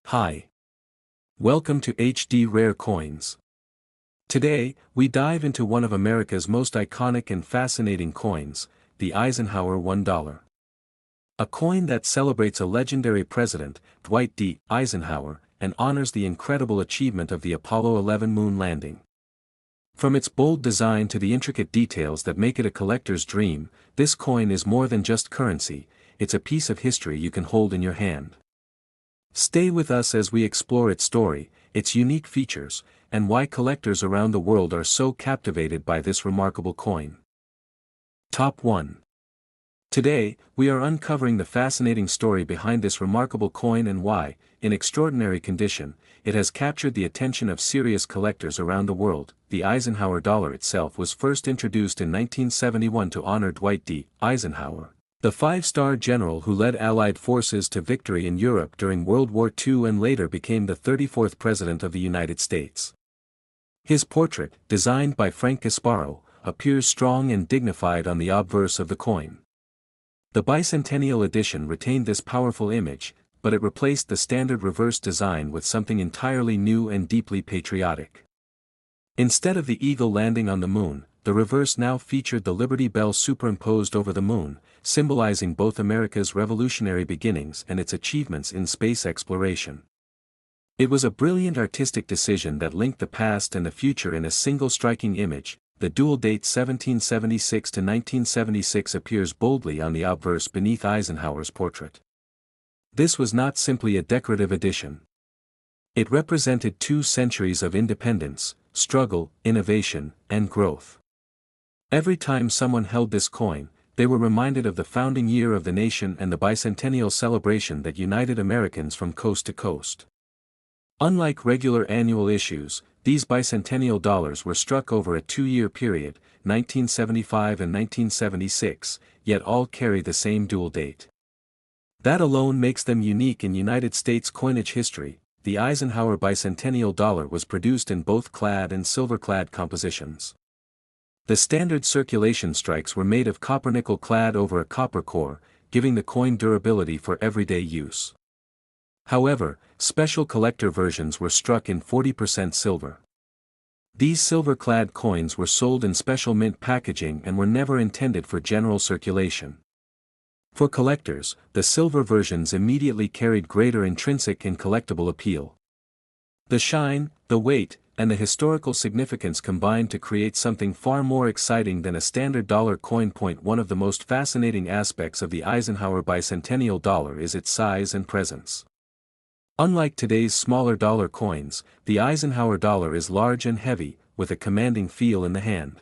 Hi. Welcome to HD Rare Coins. Today, we dive into one of America's most iconic and fascinating coins, the Eisenhower $1. A coin that celebrates a legendary president, Dwight D. Eisenhower, and honors the incredible achievement of the Apollo 11 moon landing. From its bold design to the intricate details that make it a collector's dream, this coin is more than just currency, it's a piece of history you can hold in your hand. Stay with us as we explore its story, its unique features, and why collectors around the world are so captivated by this remarkable coin. Top 1. Today, we are uncovering the fascinating story behind this remarkable coin and why, in extraordinary condition, it has captured the attention of serious collectors around the world. The Eisenhower dollar itself was first introduced in 1971 to honor Dwight D. Eisenhower, the five-star general who led Allied forces to victory in Europe during World War II and later became the 34th President of the United States. His portrait, designed by Frank Gasparo, appears strong and dignified on the obverse of the coin. The bicentennial edition retained this powerful image, but it replaced the standard reverse design with something entirely new and deeply patriotic. Instead of the eagle landing on the moon, the reverse now featured the Liberty Bell superimposed over the moon, symbolizing both America's revolutionary beginnings and its achievements in space exploration. It was a brilliant artistic decision that linked the past and the future in a single striking image. The dual date 1776 to 1976 appears boldly on the obverse beneath Eisenhower's portrait. This was not simply a decorative addition. It represented 2 centuries of independence, struggle, innovation, and growth. Every time someone held this coin, they were reminded of the founding year of the nation and the bicentennial celebration that united Americans from coast to coast. Unlike regular annual issues, these bicentennial dollars were struck over a 2-year period, 1975 and 1976, yet all carry the same dual date. That alone makes them unique in United States coinage history. The Eisenhower bicentennial dollar was produced in both clad and silver-clad compositions. The standard circulation strikes were made of copper-nickel clad over a copper core, giving the coin durability for everyday use. However, special collector versions were struck in 40% silver. These silver-clad coins were sold in special mint packaging and were never intended for general circulation. For collectors, the silver versions immediately carried greater intrinsic and collectible appeal. The shine, the weight, and the historical significance combined to create something far more exciting than a standard dollar coin. One of the most fascinating aspects of the Eisenhower bicentennial dollar is its size and presence. Unlike today's smaller dollar coins, the Eisenhower dollar is large and heavy, with a commanding feel in the hand.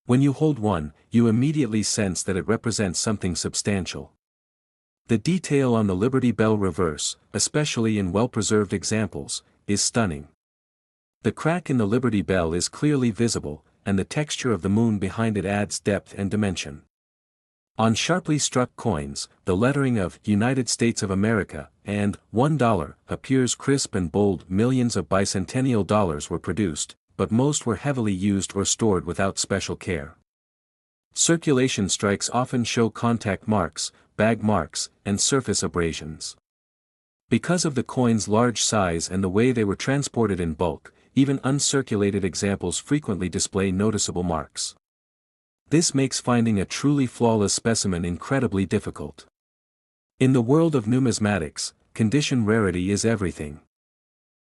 When you hold one, you immediately sense that it represents something substantial. The detail on the Liberty Bell reverse, especially in well-preserved examples, is stunning. The crack in the Liberty Bell is clearly visible, and the texture of the moon behind it adds depth and dimension. On sharply struck coins, the lettering of United States of America and $1 appears crisp and bold. Millions of bicentennial dollars were produced, but most were heavily used or stored without special care. Circulation strikes often show contact marks, bag marks, and surface abrasions. Because of the coin's large size and the way they were transported in bulk, even uncirculated examples frequently display noticeable marks. This makes finding a truly flawless specimen incredibly difficult. In the world of numismatics, condition rarity is everything.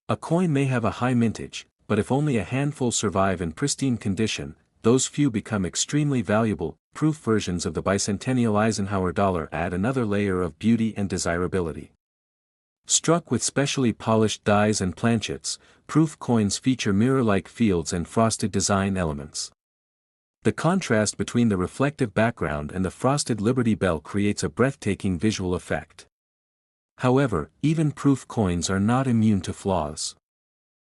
A coin may have a high mintage, but if only a handful survive in pristine condition, those few become extremely valuable. Proof versions of the bicentennial Eisenhower dollar add another layer of beauty and desirability. Struck with specially polished dies and planchets, proof coins feature mirror-like fields and frosted design elements. The contrast between the reflective background and the frosted Liberty Bell creates a breathtaking visual effect. However, even proof coins are not immune to flaws.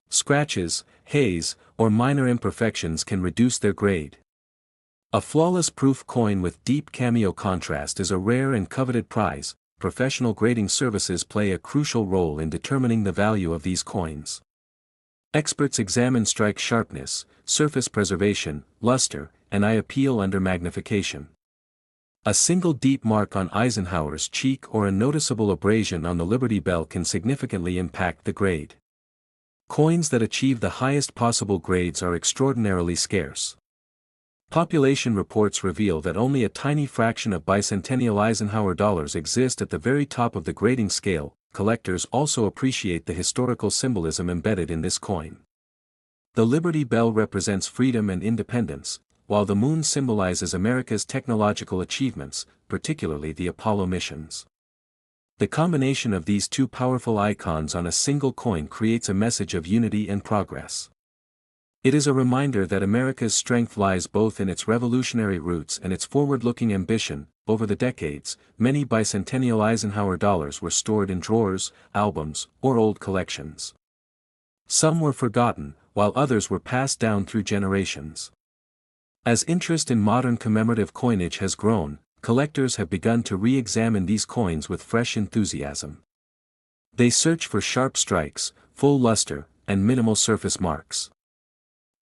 Scratches, haze, or minor imperfections can reduce their grade. A flawless proof coin with deep cameo contrast is a rare and coveted prize. Professional grading services play a crucial role in determining the value of these coins. Experts examine strike sharpness, surface preservation, luster, and eye appeal under magnification. A single deep mark on Eisenhower's cheek or a noticeable abrasion on the Liberty Bell can significantly impact the grade. Coins that achieve the highest possible grades are extraordinarily scarce. Population reports reveal that only a tiny fraction of bicentennial Eisenhower dollars exist at the very top of the grading scale. Collectors also appreciate the historical symbolism embedded in this coin. The Liberty Bell represents freedom and independence, while the moon symbolizes America's technological achievements, particularly the Apollo missions. The combination of these two powerful icons on a single coin creates a message of unity and progress. It is a reminder that America's strength lies both in its revolutionary roots and its forward-looking ambition. Over the decades, many bicentennial Eisenhower dollars were stored in drawers, albums, or old collections. Some were forgotten, while others were passed down through generations. As interest in modern commemorative coinage has grown, collectors have begun to re-examine these coins with fresh enthusiasm. They search for sharp strikes, full luster, and minimal surface marks.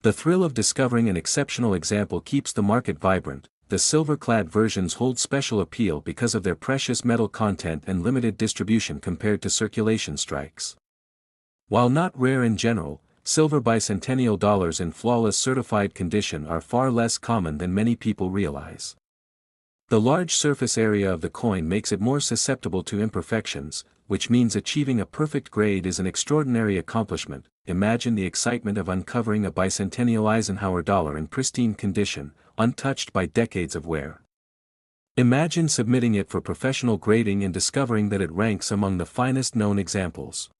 The thrill of discovering an exceptional example keeps the market vibrant. The silver-clad versions hold special appeal because of their precious metal content and limited distribution compared to circulation strikes. While not rare in general, silver bicentennial dollars in flawless certified condition are far less common than many people realize. The large surface area of the coin makes it more susceptible to imperfections, which means achieving a perfect grade is an extraordinary accomplishment. Imagine the excitement of uncovering a bicentennial Eisenhower dollar in pristine condition, untouched by decades of wear. Imagine submitting it for professional grading and discovering that it ranks among the finest known examples.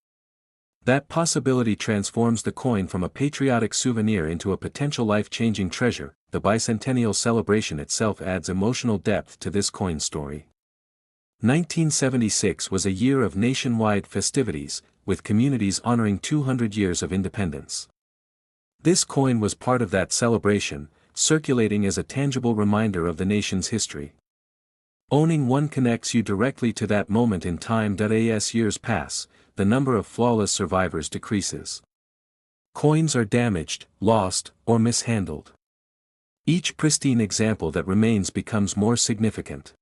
That possibility transforms the coin from a patriotic souvenir into a potential life-changing treasure. The bicentennial celebration itself adds emotional depth to this coin story. 1976 was a year of nationwide festivities, with communities honoring 200 years of independence. This coin was part of that celebration, circulating as a tangible reminder of the nation's history. Owning one connects you directly to that moment in time. As years pass, the number of flawless survivors decreases. Coins are damaged, lost, or mishandled. Each pristine example that remains becomes more significant.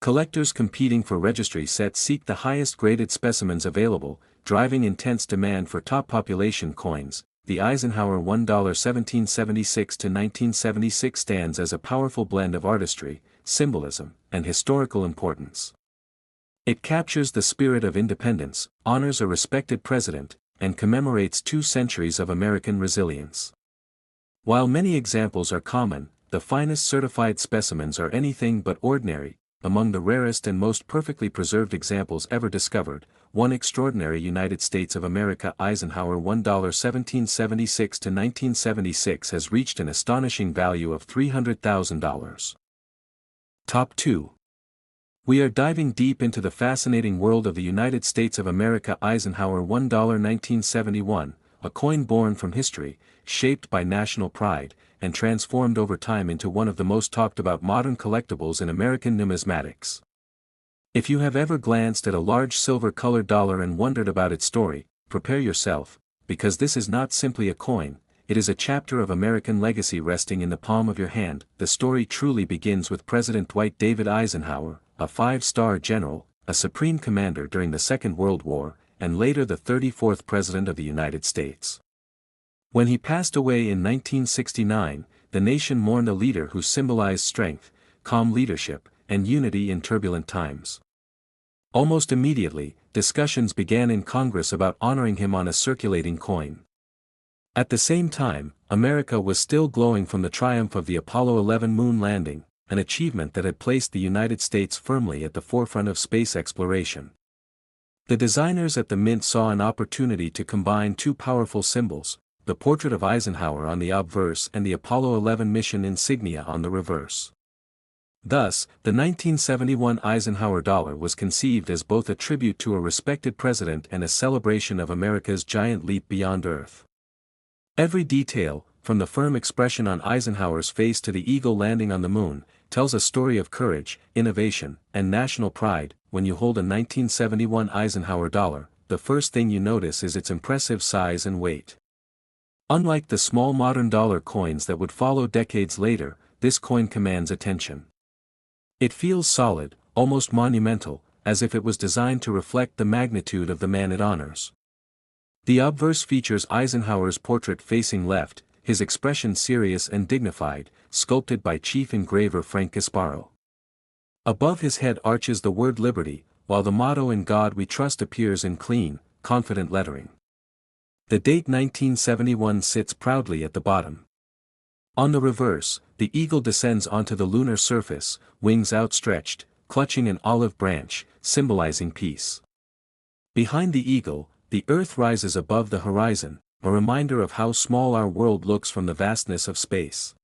Collectors competing for registry sets seek the highest graded specimens available, driving intense demand for top population coins. The Eisenhower $1 1776 to 1976 stands as a powerful blend of artistry, symbolism, and historical importance. It captures the spirit of independence, honors a respected president, and commemorates 2 centuries of American resilience. While many examples are common, the finest certified specimens are anything but ordinary. Among the rarest and most perfectly preserved examples ever discovered, one extraordinary United States of America Eisenhower $1 1776 to 1976 has reached an astonishing value of $300,000. Top 2. We are diving deep into the fascinating world of the United States of America Eisenhower $1 1971, a coin born from history, shaped by national pride, and transformed over time into one of the most talked about modern collectibles in American numismatics. If you have ever glanced at a large silver-colored dollar and wondered about its story, prepare yourself, because this is not simply a coin, it is a chapter of American legacy resting in the palm of your hand. The story truly begins with President Dwight David Eisenhower, a 5-star general, a supreme commander during the Second World War, and later the 34th President of the United States. When he passed away in 1969, the nation mourned a leader who symbolized strength, calm leadership, and unity in turbulent times. Almost immediately, discussions began in Congress about honoring him on a circulating coin. At the same time, America was still glowing from the triumph of the Apollo 11 moon landing, an achievement that had placed the United States firmly at the forefront of space exploration. The designers at the Mint saw an opportunity to combine 2 powerful symbols, the portrait of Eisenhower on the obverse and the Apollo 11 mission insignia on the reverse. Thus, the 1971 Eisenhower dollar was conceived as both a tribute to a respected president and a celebration of America's giant leap beyond Earth. Every detail, from the firm expression on Eisenhower's face to the eagle landing on the moon, tells a story of courage, innovation, and national pride. When you hold a 1971 Eisenhower dollar, the first thing you notice is its impressive size and weight. Unlike the small modern dollar coins that would follow decades later, this coin commands attention. It feels solid, almost monumental, as if it was designed to reflect the magnitude of the man it honors. The obverse features Eisenhower's portrait facing left, his expression serious and dignified, sculpted by chief engraver Frank Gasparo. Above his head arches the word Liberty, while the motto "In God We Trust" appears in clean, confident lettering. The date 1971 sits proudly at the bottom. On the reverse, the eagle descends onto the lunar surface, wings outstretched, clutching an olive branch, symbolizing peace. Behind the eagle, the Earth rises above the horizon, a reminder of how small our world looks from the vastness of space.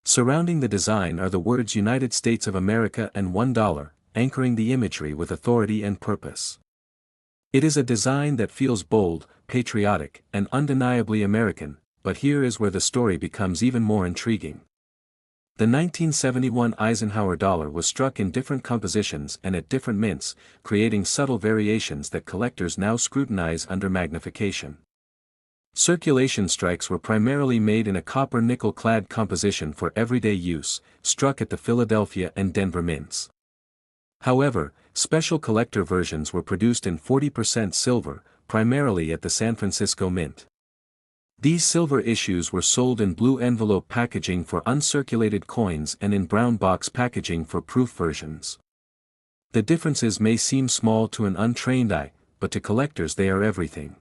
Surrounding the design are the words United States of America and $1, anchoring the imagery with authority and purpose. It is a design that feels bold, patriotic, and undeniably American, but here is where the story becomes even more intriguing. The 1971 Eisenhower dollar was struck in different compositions and at different mints, creating subtle variations that collectors now scrutinize under magnification. Circulation strikes were primarily made in a copper-nickel-clad composition for everyday use, struck at the Philadelphia and Denver mints. However, special collector versions were produced in 40% silver, primarily at the San Francisco Mint. These silver issues were sold in blue envelope packaging for uncirculated coins and in brown box packaging for proof versions. The differences may seem small to an untrained eye, but to collectors they are everything.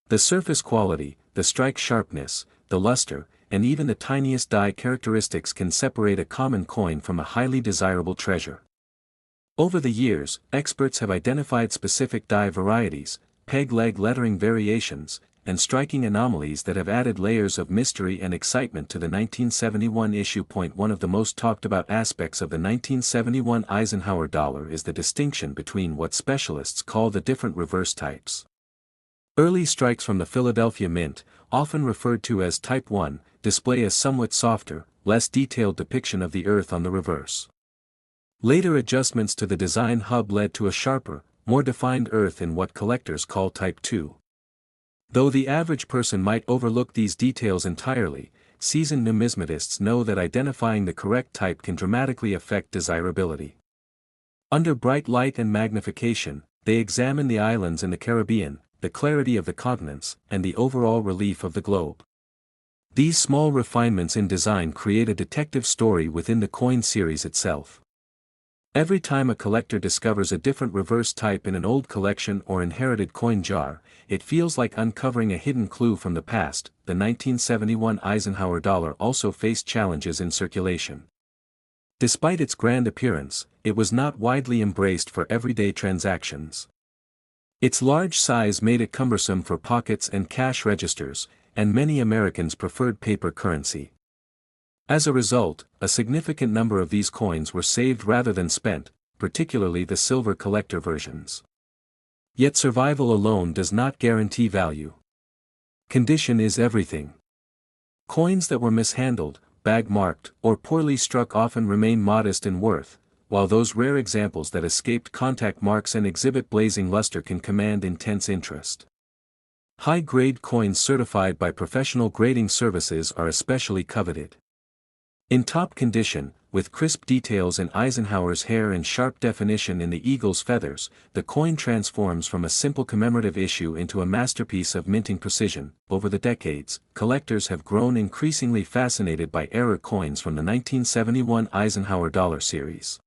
The surface quality, the strike sharpness, the luster, and even the tiniest die characteristics can separate a common coin from a highly desirable treasure. Over the years, experts have identified specific die varieties, peg-leg lettering variations, and striking anomalies that have added layers of mystery and excitement to the 1971 issue. One of the most talked about aspects of the 1971 Eisenhower dollar is the distinction between what specialists call the different reverse types. Early strikes from the Philadelphia Mint, often referred to as Type 1, display a somewhat softer, less detailed depiction of the Earth on the reverse. Later adjustments to the design hub led to a sharper, more defined Earth in what collectors call Type 2. Though the average person might overlook these details entirely, seasoned numismatists know that identifying the correct type can dramatically affect desirability. Under bright light and magnification, they examine the islands in the Caribbean, the clarity of the continents, and the overall relief of the globe. These small refinements in design create a detective story within the coin series itself. Every time a collector discovers a different reverse type in an old collection or inherited coin jar, it feels like uncovering a hidden clue from the past. The 1971 Eisenhower dollar also faced challenges in circulation. Despite its grand appearance, it was not widely embraced for everyday transactions. Its large size made it cumbersome for pockets and cash registers, and many Americans preferred paper currency. As a result, a significant number of these coins were saved rather than spent, particularly the silver collector versions. Yet survival alone does not guarantee value. Condition is everything. Coins that were mishandled, bag-marked, or poorly struck often remain modest in worth, while those rare examples that escaped contact marks and exhibit blazing luster can command intense interest. High-grade coins certified by professional grading services are especially coveted. In top condition, with crisp details in Eisenhower's hair and sharp definition in the eagle's feathers, the coin transforms from a simple commemorative issue into a masterpiece of minting precision. Over the decades, collectors have grown increasingly fascinated by error coins from the 1971 Eisenhower Dollar series.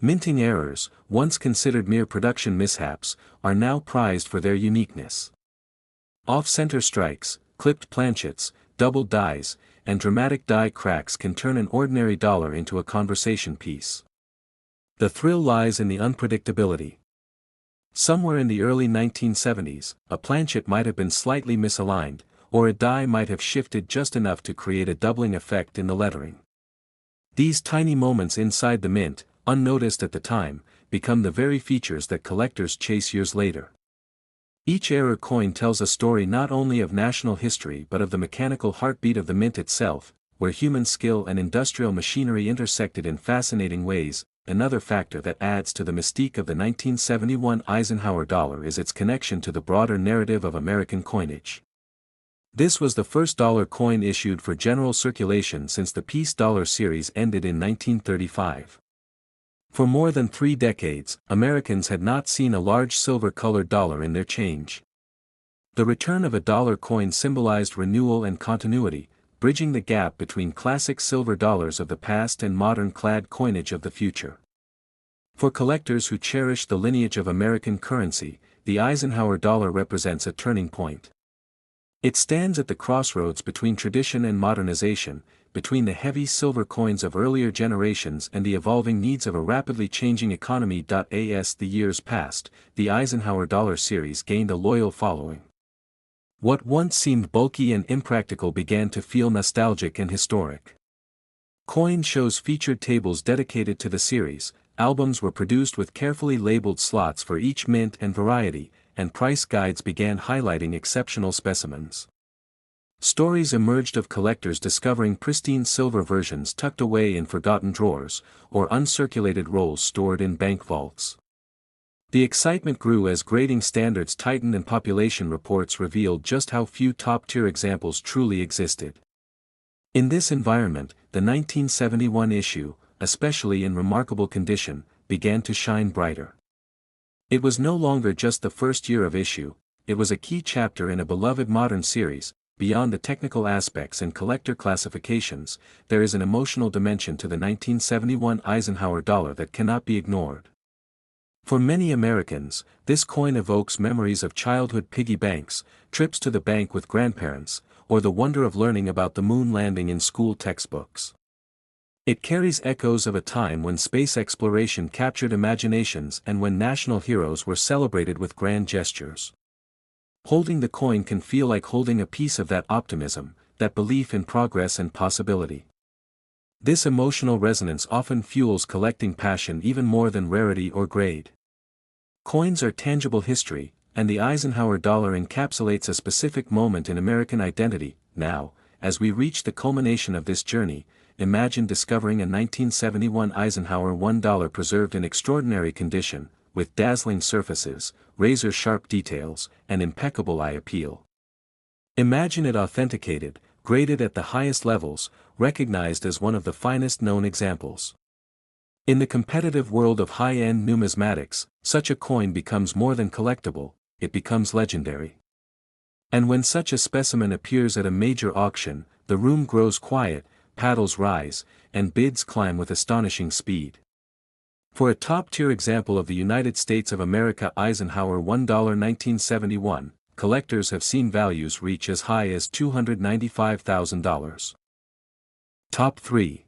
Minting errors, once considered mere production mishaps, are now prized for their uniqueness. Off-center strikes, clipped planchets, doubled dies, and dramatic die cracks can turn an ordinary dollar into a conversation piece. The thrill lies in the unpredictability. Somewhere in the early 1970s, a planchet might have been slightly misaligned, or a die might have shifted just enough to create a doubling effect in the lettering. These tiny moments inside the mint, unnoticed at the time, become the very features that collectors chase years later. Each error coin tells a story not only of national history but of the mechanical heartbeat of the mint itself, where human skill and industrial machinery intersected in fascinating ways. Another factor that adds to the mystique of the 1971 Eisenhower dollar is its connection to the broader narrative of American coinage. This was the first dollar coin issued for general circulation since the Peace Dollar series ended in 1935. For more than 3 decades, Americans had not seen a large silver-colored dollar in their change. The return of a dollar coin symbolized renewal and continuity, bridging the gap between classic silver dollars of the past and modern clad coinage of the future. For collectors who cherish the lineage of American currency, the Eisenhower dollar represents a turning point. It stands at the crossroads between tradition and modernization, between the heavy silver coins of earlier generations and the evolving needs of a rapidly changing economy. As the years passed, the Eisenhower Dollar series gained a loyal following. What once seemed bulky and impractical began to feel nostalgic and historic. Coin shows featured tables dedicated to the series, albums were produced with carefully labeled slots for each mint and variety, and price guides began highlighting exceptional specimens. Stories emerged of collectors discovering pristine silver versions tucked away in forgotten drawers, or uncirculated rolls stored in bank vaults. The excitement grew as grading standards tightened and population reports revealed just how few top-tier examples truly existed. In this environment, the 1971 issue, especially in remarkable condition, began to shine brighter. It was no longer just the first year of issue, it was a key chapter in a beloved modern series. Beyond the technical aspects and collector classifications, there is an emotional dimension to the 1971 Eisenhower dollar that cannot be ignored. For many Americans, this coin evokes memories of childhood piggy banks, trips to the bank with grandparents, or the wonder of learning about the moon landing in school textbooks. It carries echoes of a time when space exploration captured imaginations and when national heroes were celebrated with grand gestures. Holding the coin can feel like holding a piece of that optimism, that belief in progress and possibility. This emotional resonance often fuels collecting passion even more than rarity or grade. Coins are tangible history, and the Eisenhower dollar encapsulates a specific moment in American identity. Now, as we reach the culmination of this journey, imagine discovering a 1971 Eisenhower $1 preserved in extraordinary condition, with dazzling surfaces, razor-sharp details, and impeccable eye appeal. Imagine it authenticated, graded at the highest levels, recognized as one of the finest known examples. In the competitive world of high-end numismatics, such a coin becomes more than collectible, it becomes legendary. And when such a specimen appears at a major auction, the room grows quiet, paddles rise, and bids climb with astonishing speed. For a top-tier example of the United States of America Eisenhower $1 1971, collectors have seen values reach as high as $295,000. Top 3.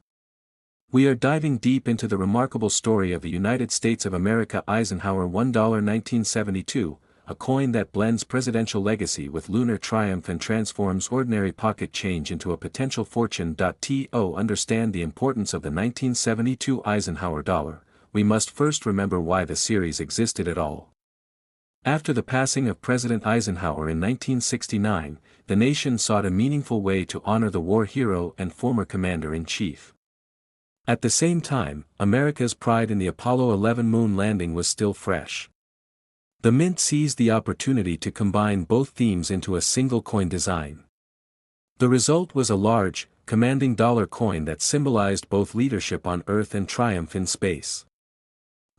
We are diving deep into the remarkable story of the United States of America Eisenhower $1 1972, a coin that blends presidential legacy with lunar triumph and transforms ordinary pocket change into a potential fortune. To understand the importance of the 1972 Eisenhower dollar, we must first remember why the series existed at all. After the passing of President Eisenhower in 1969, the nation sought a meaningful way to honor the war hero and former commander-in-chief. At the same time, America's pride in the Apollo 11 moon landing was still fresh. The Mint seized the opportunity to combine both themes into a single coin design. The result was a large, commanding dollar coin that symbolized both leadership on Earth and triumph in space.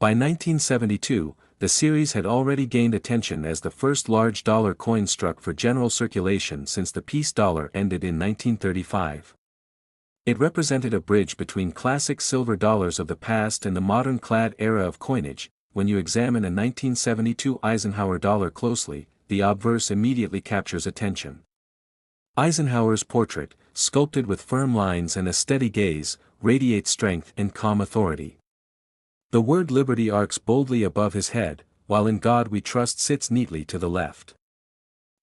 By 1972, the series had already gained attention as the first large dollar coin struck for general circulation since the peace dollar ended in 1935. It represented a bridge between classic silver dollars of the past and the modern clad era of coinage. When you examine a 1972 Eisenhower dollar closely, the obverse immediately captures attention. Eisenhower's portrait, sculpted with firm lines and a steady gaze, radiates strength and calm authority. The word liberty arcs boldly above his head, while in God we trust sits neatly to the left.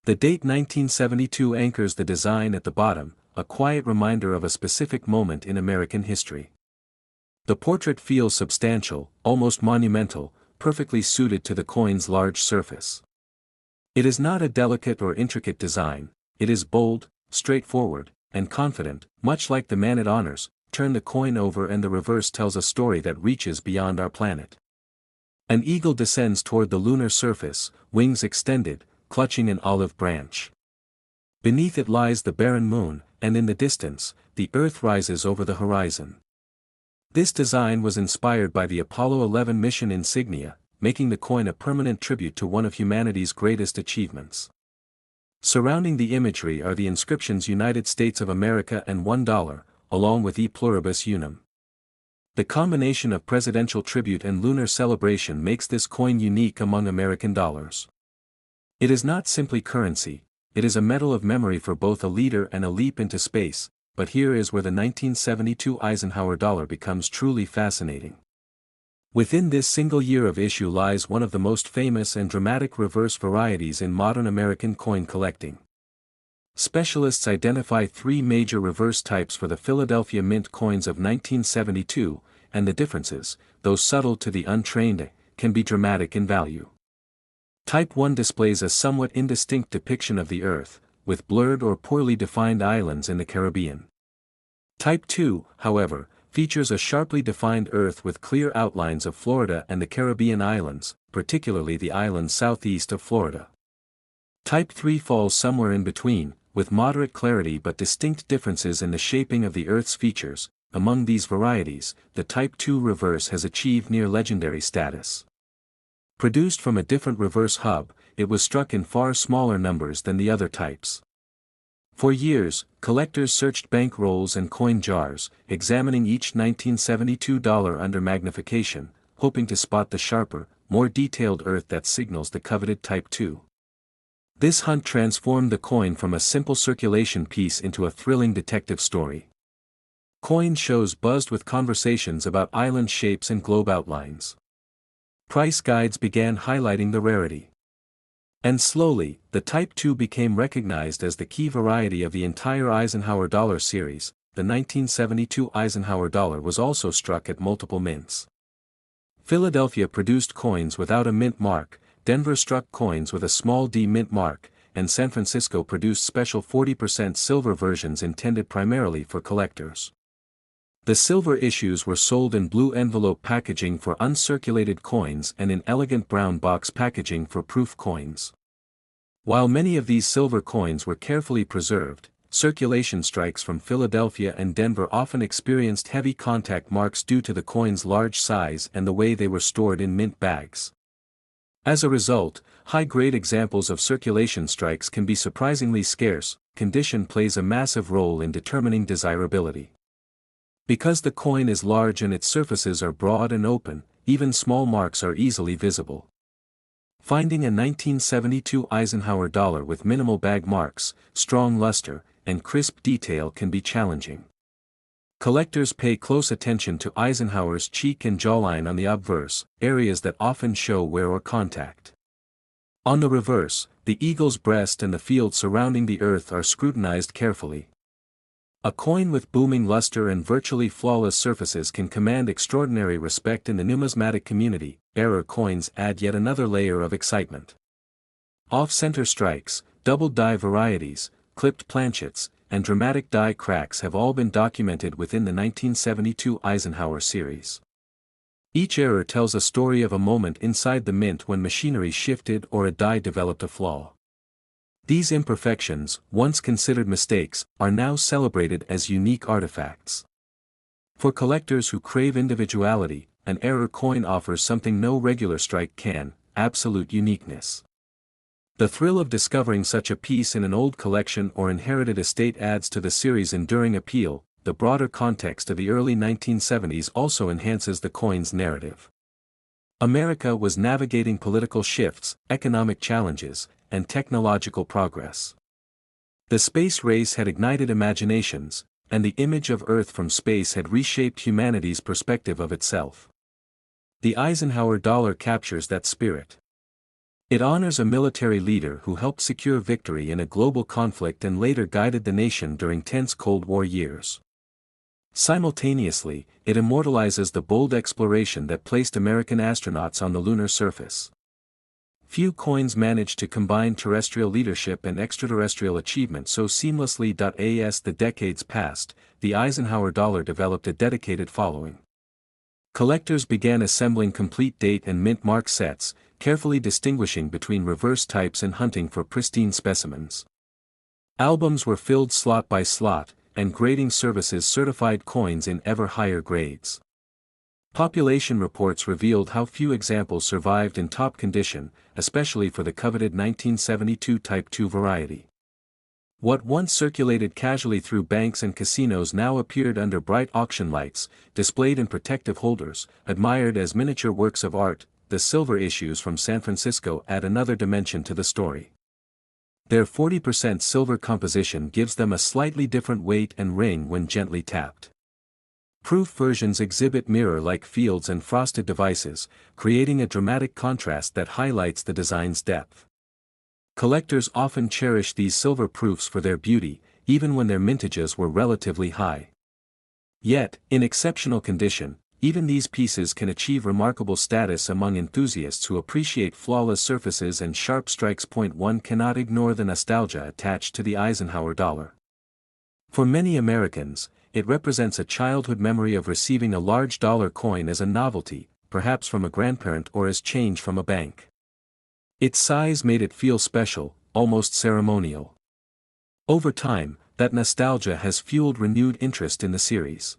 The date 1972 anchors the design at the bottom, a quiet reminder of a specific moment in American history. The portrait feels substantial, almost monumental, perfectly suited to the coin's large surface. It is not a delicate or intricate design, it is bold, straightforward, and confident, much like the man it honors. Turn the coin over and the reverse tells a story that reaches beyond our planet. An eagle descends toward the lunar surface, wings extended, clutching an olive branch. Beneath it lies the barren moon, and in the distance, the Earth rises over the horizon. This design was inspired by the Apollo 11 mission insignia, making the coin a permanent tribute to one of humanity's greatest achievements. Surrounding the imagery are the inscriptions United States of America and $1, along with E Pluribus Unum. The combination of presidential tribute and lunar celebration makes this coin unique among American dollars. It is not simply currency, it is a medal of memory for both a leader and a leap into space, but here is where the 1972 Eisenhower dollar becomes truly fascinating. Within this single year of issue lies one of the most famous and dramatic reverse varieties in modern American coin collecting. Specialists identify three major reverse types for the Philadelphia Mint coins of 1972, and the differences, though subtle to the untrained, can be dramatic in value. Type 1 displays a somewhat indistinct depiction of the Earth, with blurred or poorly defined islands in the Caribbean. Type 2, however, features a sharply defined Earth with clear outlines of Florida and the Caribbean islands, particularly the islands southeast of Florida. Type 3 falls somewhere in between, with moderate clarity but distinct differences in the shaping of the Earth's features. Among these varieties, the Type 2 reverse has achieved near legendary status. Produced from a different reverse hub, it was struck in far smaller numbers than the other types. For years, collectors searched bank rolls and coin jars, examining each 1972 dollar under magnification, hoping to spot the sharper, more detailed Earth that signals the coveted Type 2. This hunt transformed the coin from a simple circulation piece into a thrilling detective story. Coin shows buzzed with conversations about island shapes and globe outlines. Price guides began highlighting the rarity. And slowly, the Type 2 became recognized as the key variety of the entire Eisenhower Dollar series. The 1972 Eisenhower Dollar was also struck at multiple mints. Philadelphia produced coins without a mint mark, Denver struck coins with a small d mint mark, and San Francisco produced special 40% silver versions intended primarily for collectors. The silver issues were sold in blue envelope packaging for uncirculated coins and in elegant brown box packaging for proof coins. While many of these silver coins were carefully preserved, circulation strikes from Philadelphia and Denver often experienced heavy contact marks due to the coin's large size and the way they were stored in mint bags. As a result, high-grade examples of circulation strikes can be surprisingly scarce. Condition plays a massive role in determining desirability. Because the coin is large and its surfaces are broad and open, even small marks are easily visible. Finding a 1972 Eisenhower dollar with minimal bag marks, strong luster, and crisp detail can be challenging. Collectors pay close attention to Eisenhower's cheek and jawline on the obverse, areas that often show wear or contact. On the reverse, the eagle's breast and the field surrounding the Earth are scrutinized carefully. A coin with booming luster and virtually flawless surfaces can command extraordinary respect in the numismatic community. Error coins add yet another layer of excitement. Off-center strikes, double die varieties, clipped planchets, and dramatic die cracks have all been documented within the 1972 Eisenhower series. Each error tells a story of a moment inside the mint when machinery shifted or a die developed a flaw. These imperfections, once considered mistakes, are now celebrated as unique artifacts. For collectors who crave individuality, an error coin offers something no regular strike can: absolute uniqueness. The thrill of discovering such a piece in an old collection or inherited estate adds to the series' enduring appeal. The broader context of the early 1970s also enhances the coin's narrative. America was navigating political shifts, economic challenges, and technological progress. The space race had ignited imaginations, and the image of Earth from space had reshaped humanity's perspective of itself. The Eisenhower dollar captures that spirit. It honors a military leader who helped secure victory in a global conflict and later guided the nation during tense Cold War years. Simultaneously, it immortalizes the bold exploration that placed American astronauts on the lunar surface. Few coins manage to combine terrestrial leadership and extraterrestrial achievement so seamlessly. As the decades passed, the Eisenhower dollar developed a dedicated following. Collectors began assembling complete date and mint mark sets, carefully distinguishing between reverse types and hunting for pristine specimens. Albums were filled slot by slot, and grading services certified coins in ever higher grades. Population reports revealed how few examples survived in top condition, especially for the coveted 1972 Type II variety. What once circulated casually through banks and casinos now appeared under bright auction lights, displayed in protective holders, admired as miniature works of art. The silver issues from San Francisco add another dimension to the story. Their 40% silver composition gives them a slightly different weight and ring when gently tapped. Proof versions exhibit mirror-like fields and frosted devices, creating a dramatic contrast that highlights the design's depth. Collectors often cherish these silver proofs for their beauty, even when their mintages were relatively high. Yet, in exceptional condition, even these pieces can achieve remarkable status among enthusiasts who appreciate flawless surfaces and sharp strikes. One cannot ignore the nostalgia attached to the Eisenhower dollar. For many Americans, it represents a childhood memory of receiving a large dollar coin as a novelty, perhaps from a grandparent or as change from a bank. Its size made it feel special, almost ceremonial. Over time, that nostalgia has fueled renewed interest in the series.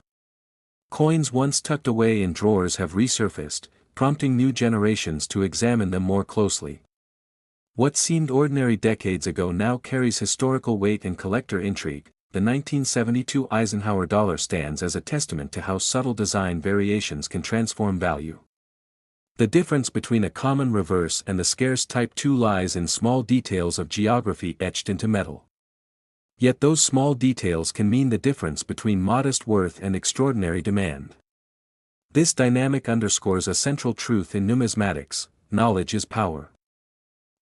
Coins once tucked away in drawers have resurfaced, prompting new generations to examine them more closely. What seemed ordinary decades ago now carries historical weight and collector intrigue. The 1972 Eisenhower dollar stands as a testament to how subtle design variations can transform value. The difference between a common reverse and the scarce Type II lies in small details of geography etched into metal. Yet those small details can mean the difference between modest worth and extraordinary demand. This dynamic underscores a central truth in numismatics: knowledge is power.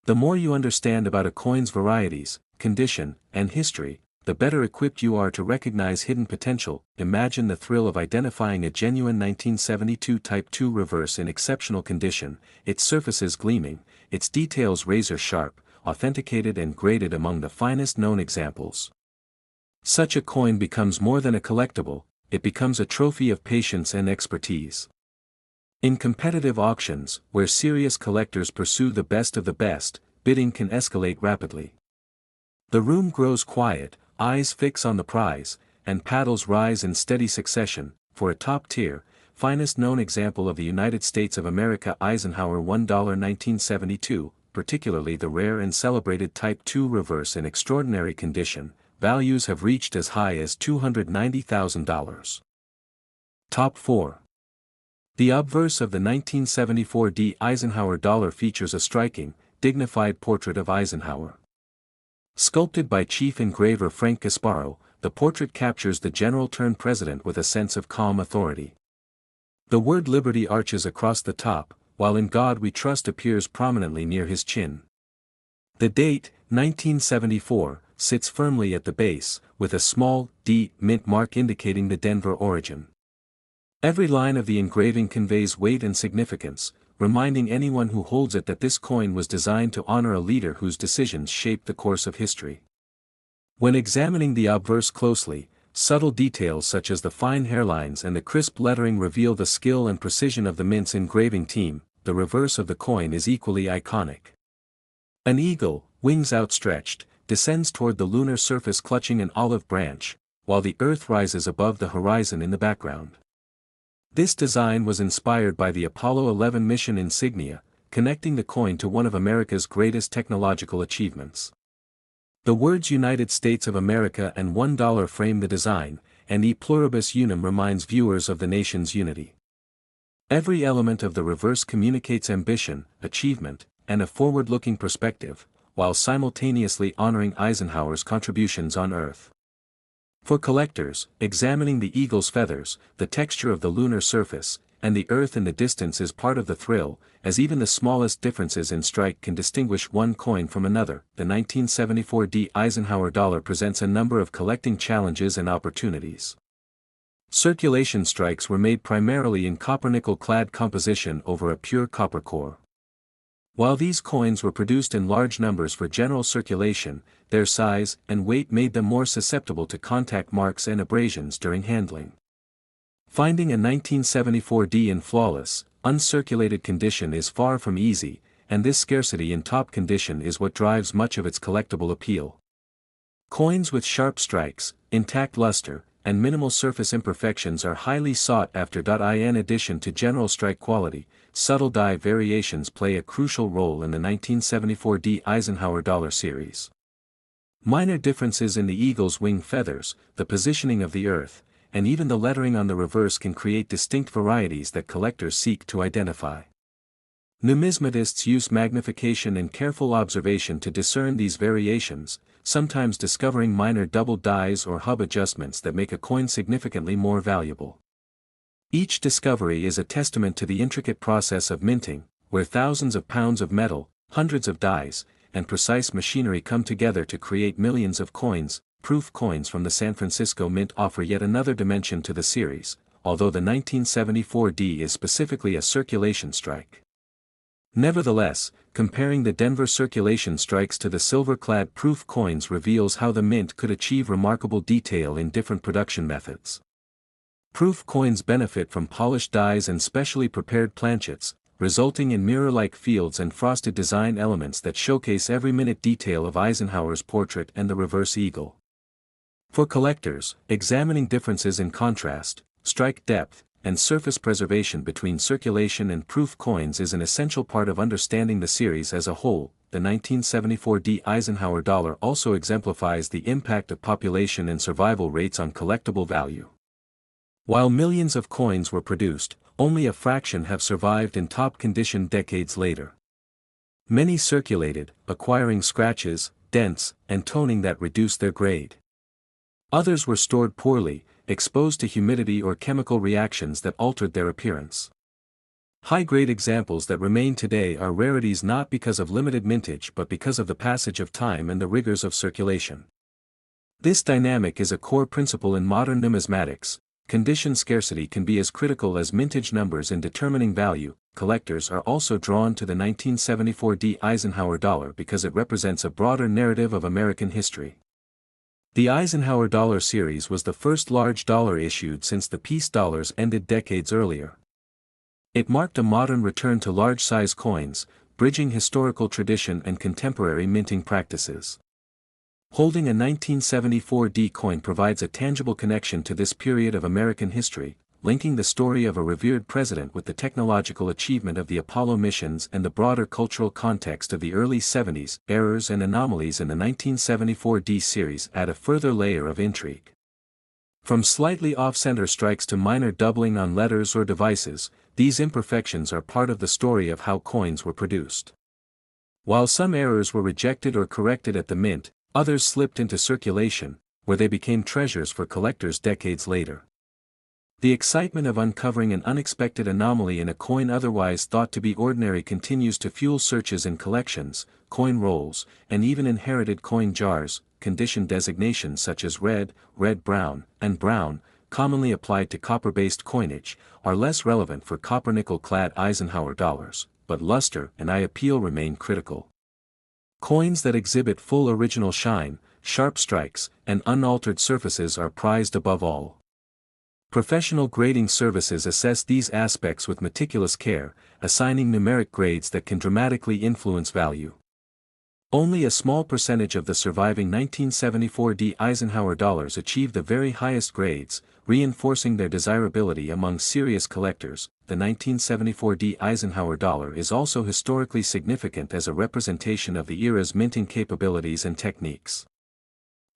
The more you understand about a coin's varieties, condition, and history, the better equipped you are to recognize hidden potential. Imagine the thrill of identifying a genuine 1972 Type II reverse in exceptional condition, its surfaces gleaming, its details razor-sharp, authenticated and graded among the finest known examples. Such a coin becomes more than a collectible, it becomes a trophy of patience and expertise. In competitive auctions, where serious collectors pursue the best of the best, bidding can escalate rapidly. The room grows quiet, eyes fix on the prize, and paddles rise in steady succession. For a top-tier, finest known example of the United States of America Eisenhower $1 1972, particularly the rare and celebrated Type II reverse in extraordinary condition, values have reached as high as $290,000. Top 4. The obverse of the 1974 Eisenhower dollar features a striking, dignified portrait of Eisenhower. Sculpted by chief engraver Frank Gasparo, the portrait captures the general-turned-president with a sense of calm authority. The word liberty arches across the top, while in God we trust appears prominently near his chin. The date, 1974, sits firmly at the base, with a small D mint mark indicating the Denver origin. Every line of the engraving conveys weight and significance, reminding anyone who holds it that this coin was designed to honor a leader whose decisions shaped the course of history. When examining the obverse closely, subtle details such as the fine hairlines and the crisp lettering reveal the skill and precision of the mint's engraving team. The reverse of the coin is equally iconic. An eagle, wings outstretched, descends toward the lunar surface clutching an olive branch, while the Earth rises above the horizon in the background. This design was inspired by the Apollo 11 mission insignia, connecting the coin to one of America's greatest technological achievements. The words United States of America and $1 frame the design, and E pluribus unum reminds viewers of the nation's unity. Every element of the reverse communicates ambition, achievement, and a forward-looking perspective, while simultaneously honoring Eisenhower's contributions on Earth. For collectors, examining the eagle's feathers, the texture of the lunar surface, and the Earth in the distance is part of the thrill, as even the smallest differences in strike can distinguish one coin from another. The 1974 Eisenhower dollar presents a number of collecting challenges and opportunities. Circulation strikes were made primarily in copper-nickel-clad composition over a pure copper core. While these coins were produced in large numbers for general circulation, their size and weight made them more susceptible to contact marks and abrasions during handling. Finding a 1974 in flawless, uncirculated condition is far from easy, and this scarcity in top condition is what drives much of its collectible appeal. Coins with sharp strikes, intact luster, and minimal surface imperfections are highly sought after. In addition to general strike quality, subtle die variations play a crucial role in the 1974 Eisenhower Dollar series. Minor differences in the eagle's wing feathers, the positioning of the earth, and even the lettering on the reverse can create distinct varieties that collectors seek to identify. Numismatists use magnification and careful observation to discern these variations, sometimes discovering minor double dies or hub adjustments that make a coin significantly more valuable. Each discovery is a testament to the intricate process of minting, where thousands of pounds of metal, hundreds of dies, and precise machinery come together to create millions of coins. Proof coins from the San Francisco Mint offer yet another dimension to the series, although the 1974 D is specifically a circulation strike. Nevertheless, comparing the Denver circulation strikes to the silver-clad proof coins reveals how the Mint could achieve remarkable detail in different production methods. Proof coins benefit from polished dies and specially prepared planchets, resulting in mirror-like fields and frosted design elements that showcase every minute detail of Eisenhower's portrait and the reverse eagle. For collectors, examining differences in contrast, strike depth, and surface preservation between circulation and proof coins is an essential part of understanding the series as a whole. The 1974 Eisenhower Dollar also exemplifies the impact of population and survival rates on collectible value. While millions of coins were produced, only a fraction have survived in top condition decades later. Many circulated, acquiring scratches, dents, and toning that reduced their grade. Others were stored poorly, exposed to humidity or chemical reactions that altered their appearance. High-grade examples that remain today are rarities not because of limited mintage but because of the passage of time and the rigors of circulation. This dynamic is a core principle in modern numismatics. Condition scarcity can be as critical as mintage numbers in determining value. Collectors are also drawn to the 1974 Eisenhower Dollar because it represents a broader narrative of American history. The Eisenhower Dollar series was the first large dollar issued since the peace dollars ended decades earlier. It marked a modern return to large-size coins, bridging historical tradition and contemporary minting practices. Holding a 1974 D coin provides a tangible connection to this period of American history, linking the story of a revered president with the technological achievement of the Apollo missions and the broader cultural context of the early 70s. Errors and anomalies in the 1974 D series add a further layer of intrigue. From slightly off-center strikes to minor doubling on letters or devices, these imperfections are part of the story of how coins were produced. While some errors were rejected or corrected at the mint, others slipped into circulation, where they became treasures for collectors decades later. The excitement of uncovering an unexpected anomaly in a coin otherwise thought to be ordinary continues to fuel searches in collections, coin rolls, and even inherited coin jars. Condition designations such as red, red-brown, and brown, commonly applied to copper-based coinage, are less relevant for copper-nickel-clad Eisenhower dollars, but luster and eye appeal remain critical. Coins that exhibit full original shine, sharp strikes, and unaltered surfaces are prized above all. Professional grading services assess these aspects with meticulous care, assigning numeric grades that can dramatically influence value. Only a small percentage of the surviving 1974 Eisenhower dollars achieve the very highest grades, reinforcing their desirability among serious collectors. The 1974 Eisenhower dollar is also historically significant as a representation of the era's minting capabilities and techniques.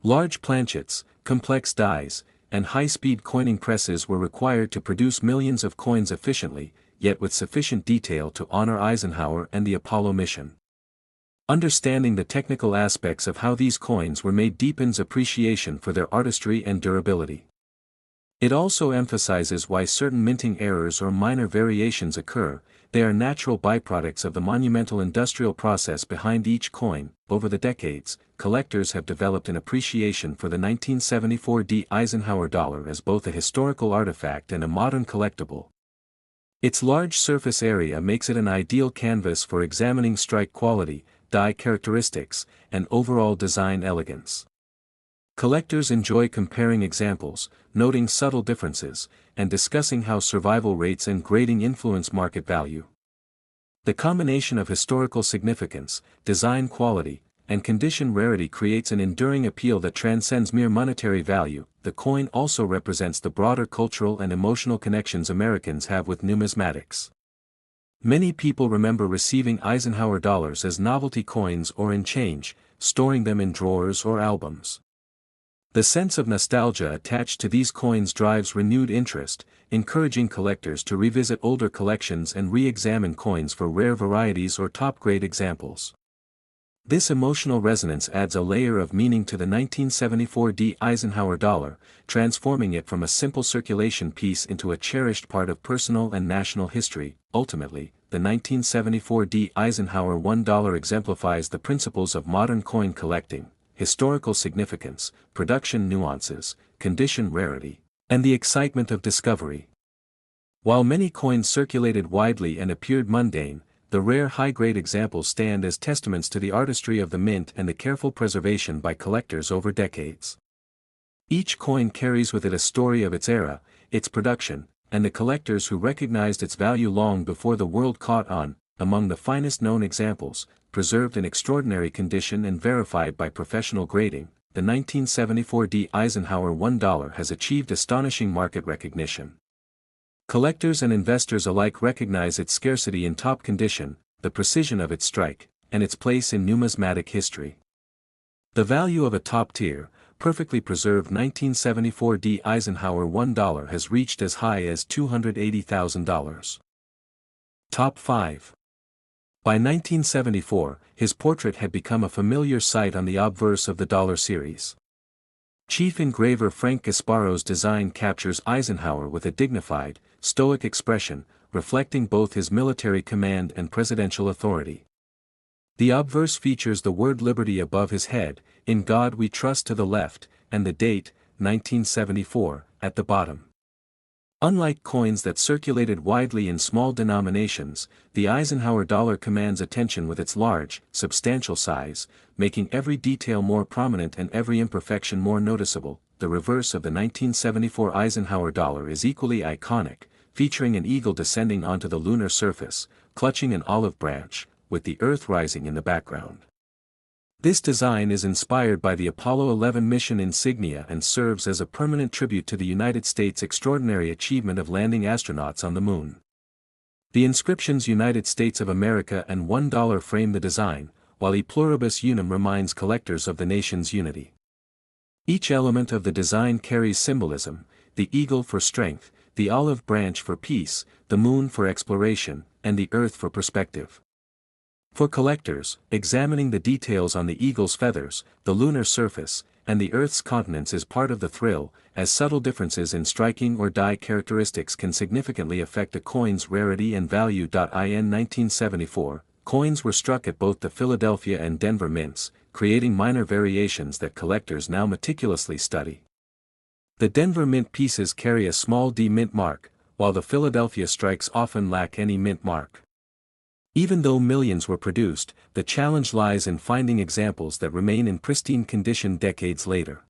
Large planchets, complex dies, and high-speed coining presses were required to produce millions of coins efficiently, yet with sufficient detail to honor Eisenhower and the Apollo mission. Understanding the technical aspects of how these coins were made deepens appreciation for their artistry and durability. It also emphasizes why certain minting errors or minor variations occur. They are natural byproducts of the monumental industrial process behind each coin. Over the decades, collectors have developed an appreciation for the 1974 Eisenhower dollar as both a historical artifact and a modern collectible. Its large surface area makes it an ideal canvas for examining strike quality, die characteristics, and overall design elegance. Collectors enjoy comparing examples, noting subtle differences, and discussing how survival rates and grading influence market value. The combination of historical significance, design quality, and condition rarity creates an enduring appeal that transcends mere monetary value. The coin also represents the broader cultural and emotional connections Americans have with numismatics. Many people remember receiving Eisenhower dollars as novelty coins or in change, storing them in drawers or albums. The sense of nostalgia attached to these coins drives renewed interest, encouraging collectors to revisit older collections and re-examine coins for rare varieties or top-grade examples. This emotional resonance adds a layer of meaning to the 1974 Eisenhower dollar, transforming it from a simple circulation piece into a cherished part of personal and national history. Ultimately, the 1974 Eisenhower $1 exemplifies the principles of modern coin collecting: historical significance, production nuances, condition rarity, and the excitement of discovery. While many coins circulated widely and appeared mundane, the rare high-grade examples stand as testaments to the artistry of the mint and the careful preservation by collectors over decades. Each coin carries with it a story of its era, its production, and the collectors who recognized its value long before the world caught on. Among the finest known examples, preserved in extraordinary condition and verified by professional grading, the 1974 Eisenhower $1 has achieved astonishing market recognition. Collectors and investors alike recognize its scarcity in top condition, the precision of its strike, and its place in numismatic history. The value of a top-tier, perfectly preserved 1974 Eisenhower $1 has reached as high as $280,000. Top 5. By 1974, his portrait had become a familiar sight on the obverse of the dollar series. Chief engraver Frank Gasparo's design captures Eisenhower with a dignified, stoic expression, reflecting both his military command and presidential authority. The obverse features the word liberty above his head, "In God We Trust" to the left, and the date, 1974, at the bottom. Unlike coins that circulated widely in small denominations, the Eisenhower dollar commands attention with its large, substantial size, making every detail more prominent and every imperfection more noticeable. The reverse of the 1974 Eisenhower dollar is equally iconic, featuring an eagle descending onto the lunar surface, clutching an olive branch, with the Earth rising in the background. This design is inspired by the Apollo 11 mission insignia and serves as a permanent tribute to the United States' extraordinary achievement of landing astronauts on the Moon. The inscriptions "United States of America" and $1 frame the design, while "E Pluribus Unum" reminds collectors of the nation's unity. Each element of the design carries symbolism: the eagle for strength, the olive branch for peace, the moon for exploration, and the earth for perspective. For collectors, examining the details on the eagle's feathers, the lunar surface, and the Earth's continents is part of the thrill, as subtle differences in striking or die characteristics can significantly affect a coin's rarity and value. In 1974, coins were struck at both the Philadelphia and Denver mints, creating minor variations that collectors now meticulously study. The Denver mint pieces carry a small D mint mark, while the Philadelphia strikes often lack any mint mark. Even though millions were produced, the challenge lies in finding examples that remain in pristine condition decades later.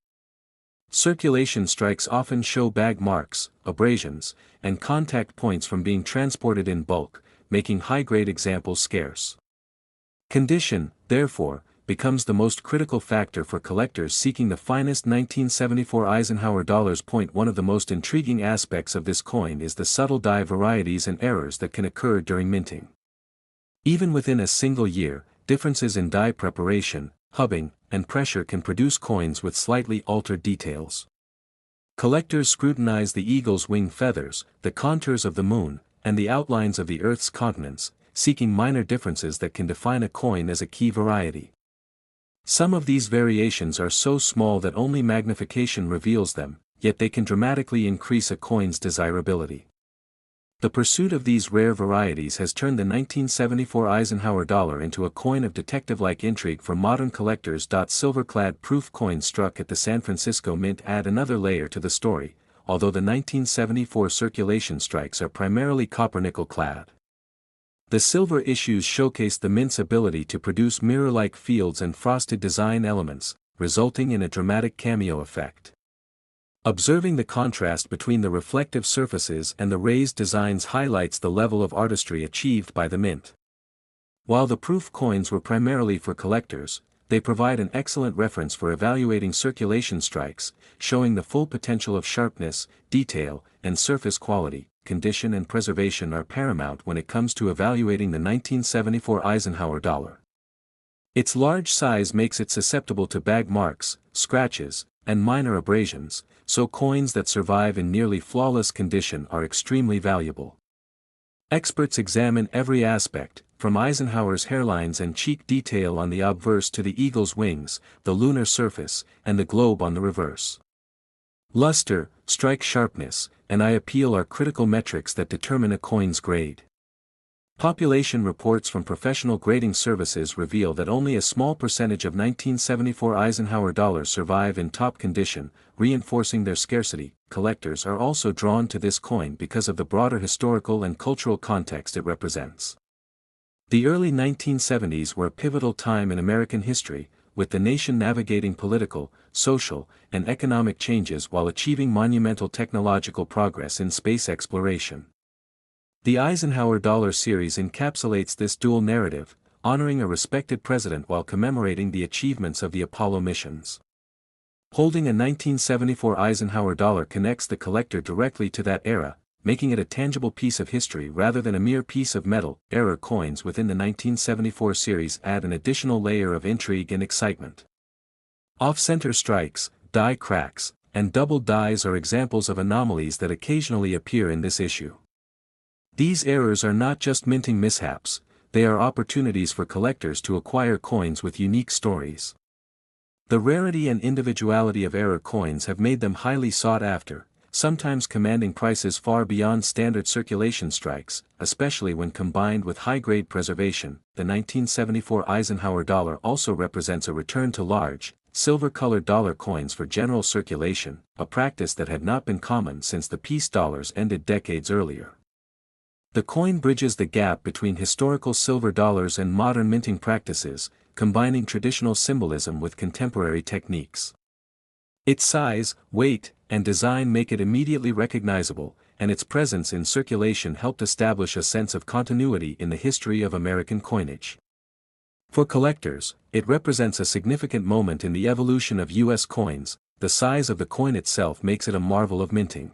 Circulation strikes often show bag marks, abrasions, and contact points from being transported in bulk, making high-grade examples scarce. Condition, therefore, becomes the most critical factor for collectors seeking the finest 1974 Eisenhower dollars. One of the most intriguing aspects of this coin is the subtle die varieties and errors that can occur during minting. Even within a single year, differences in die preparation, hubbing, and pressure can produce coins with slightly altered details. Collectors scrutinize the eagle's wing feathers, the contours of the moon, and the outlines of the Earth's continents, seeking minor differences that can define a coin as a key variety. Some of these variations are so small that only magnification reveals them, yet they can dramatically increase a coin's desirability. The pursuit of these rare varieties has turned the 1974 Eisenhower dollar into a coin of detective-like intrigue for modern collectors. Silver-clad proof coins struck at the San Francisco Mint add another layer to the story, although the 1974 circulation strikes are primarily copper-nickel clad. The silver issues showcase the mint's ability to produce mirror-like fields and frosted design elements, resulting in a dramatic cameo effect. Observing the contrast between the reflective surfaces and the raised designs highlights the level of artistry achieved by the mint. While the proof coins were primarily for collectors, they provide an excellent reference for evaluating circulation strikes, showing the full potential of sharpness, detail, and surface quality. Condition and preservation are paramount when it comes to evaluating the 1974 Eisenhower dollar. Its large size makes it susceptible to bag marks, scratches, and minor abrasions, so coins that survive in nearly flawless condition are extremely valuable. Experts examine every aspect, from Eisenhower's hairlines and cheek detail on the obverse to the eagle's wings, the lunar surface, and the globe on the reverse. Luster, strike sharpness, and eye appeal are critical metrics that determine a coin's grade. Population reports from professional grading services reveal that only a small percentage of 1974 Eisenhower dollars survive in top condition, reinforcing their scarcity. Collectors are also drawn to this coin because of the broader historical and cultural context it represents. The early 1970s were a pivotal time in American history, with the nation navigating political, social, and economic changes while achieving monumental technological progress in space exploration. The Eisenhower Dollar series encapsulates this dual narrative, honoring a respected president while commemorating the achievements of the Apollo missions. Holding a 1974 Eisenhower dollar connects the collector directly to that era, making it a tangible piece of history rather than a mere piece of metal. Error coins within the 1974 series add an additional layer of intrigue and excitement. Off-center strikes, die cracks, and double dies are examples of anomalies that occasionally appear in this issue. These errors are not just minting mishaps, they are opportunities for collectors to acquire coins with unique stories. The rarity and individuality of error coins have made them highly sought after, sometimes commanding prices far beyond standard circulation strikes, especially when combined with high-grade preservation. The 1974 Eisenhower dollar also represents a return to large, silver-colored dollar coins for general circulation, a practice that had not been common since the peace dollars ended decades earlier. The coin bridges the gap between historical silver dollars and modern minting practices, combining traditional symbolism with contemporary techniques. Its size, weight, and design make it immediately recognizable, and its presence in circulation helped establish a sense of continuity in the history of American coinage. For collectors, it represents a significant moment in the evolution of U.S. coins. The size of the coin itself makes it a marvel of minting.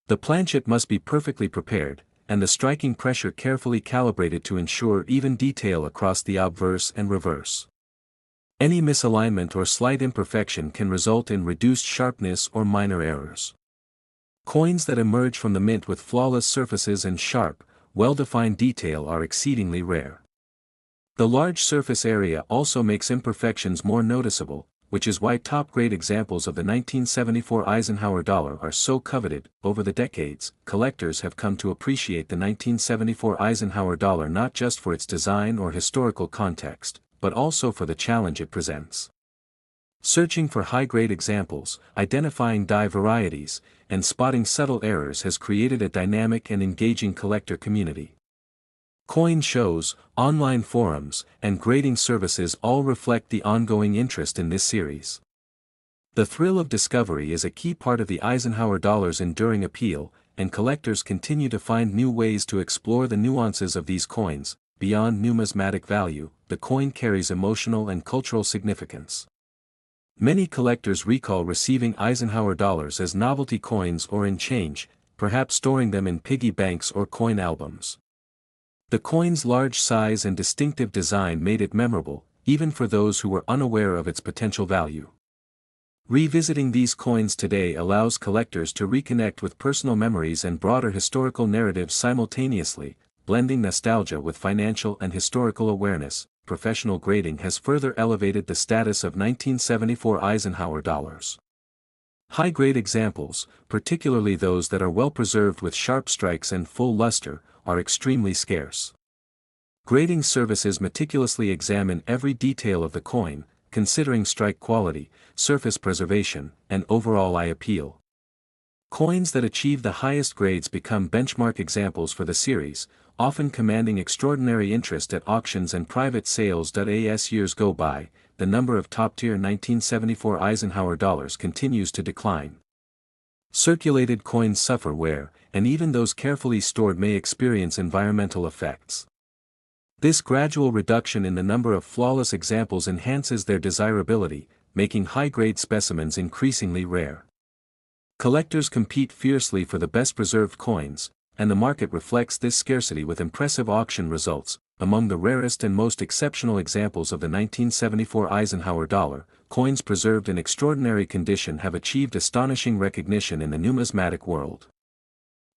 The planchet must be perfectly prepared, and the striking pressure carefully calibrated to ensure even detail across the obverse and reverse. Any misalignment or slight imperfection can result in reduced sharpness or minor errors. Coins that emerge from the mint with flawless surfaces and sharp, well-defined detail are exceedingly rare. The large surface area also makes imperfections more noticeable, which is why top-grade examples of the 1974 Eisenhower dollar are so coveted. Over the decades, collectors have come to appreciate the 1974 Eisenhower dollar not just for its design or historical context, but also for the challenge it presents. Searching for high-grade examples, identifying die varieties, and spotting subtle errors has created a dynamic and engaging collector community. Coin shows, online forums, and grading services all reflect the ongoing interest in this series. The thrill of discovery is a key part of the Eisenhower dollar's enduring appeal, and collectors continue to find new ways to explore the nuances of these coins. Beyond numismatic value, the coin carries emotional and cultural significance. Many collectors recall receiving Eisenhower dollars as novelty coins or in change, perhaps storing them in piggy banks or coin albums. The coin's large size and distinctive design made it memorable, even for those who were unaware of its potential value. Revisiting these coins today allows collectors to reconnect with personal memories and broader historical narratives simultaneously, blending nostalgia with financial and historical awareness. Professional grading has further elevated the status of 1974 Eisenhower dollars. High-grade examples, particularly those that are well preserved with sharp strikes and full luster, are extremely scarce. Grading services meticulously examine every detail of the coin, considering strike quality, surface preservation, and overall eye appeal. Coins that achieve the highest grades become benchmark examples for the series, often commanding extraordinary interest at auctions and private sales. As years go by, the number of top-tier 1974 Eisenhower dollars continues to decline. Circulated coins suffer wear, and even those carefully stored may experience environmental effects. This gradual reduction in the number of flawless examples enhances their desirability, making high-grade specimens increasingly rare. Collectors compete fiercely for the best-preserved coins, and the market reflects this scarcity with impressive auction results. Among the rarest and most exceptional examples of the 1974 Eisenhower dollar, coins preserved in extraordinary condition have achieved astonishing recognition in the numismatic world.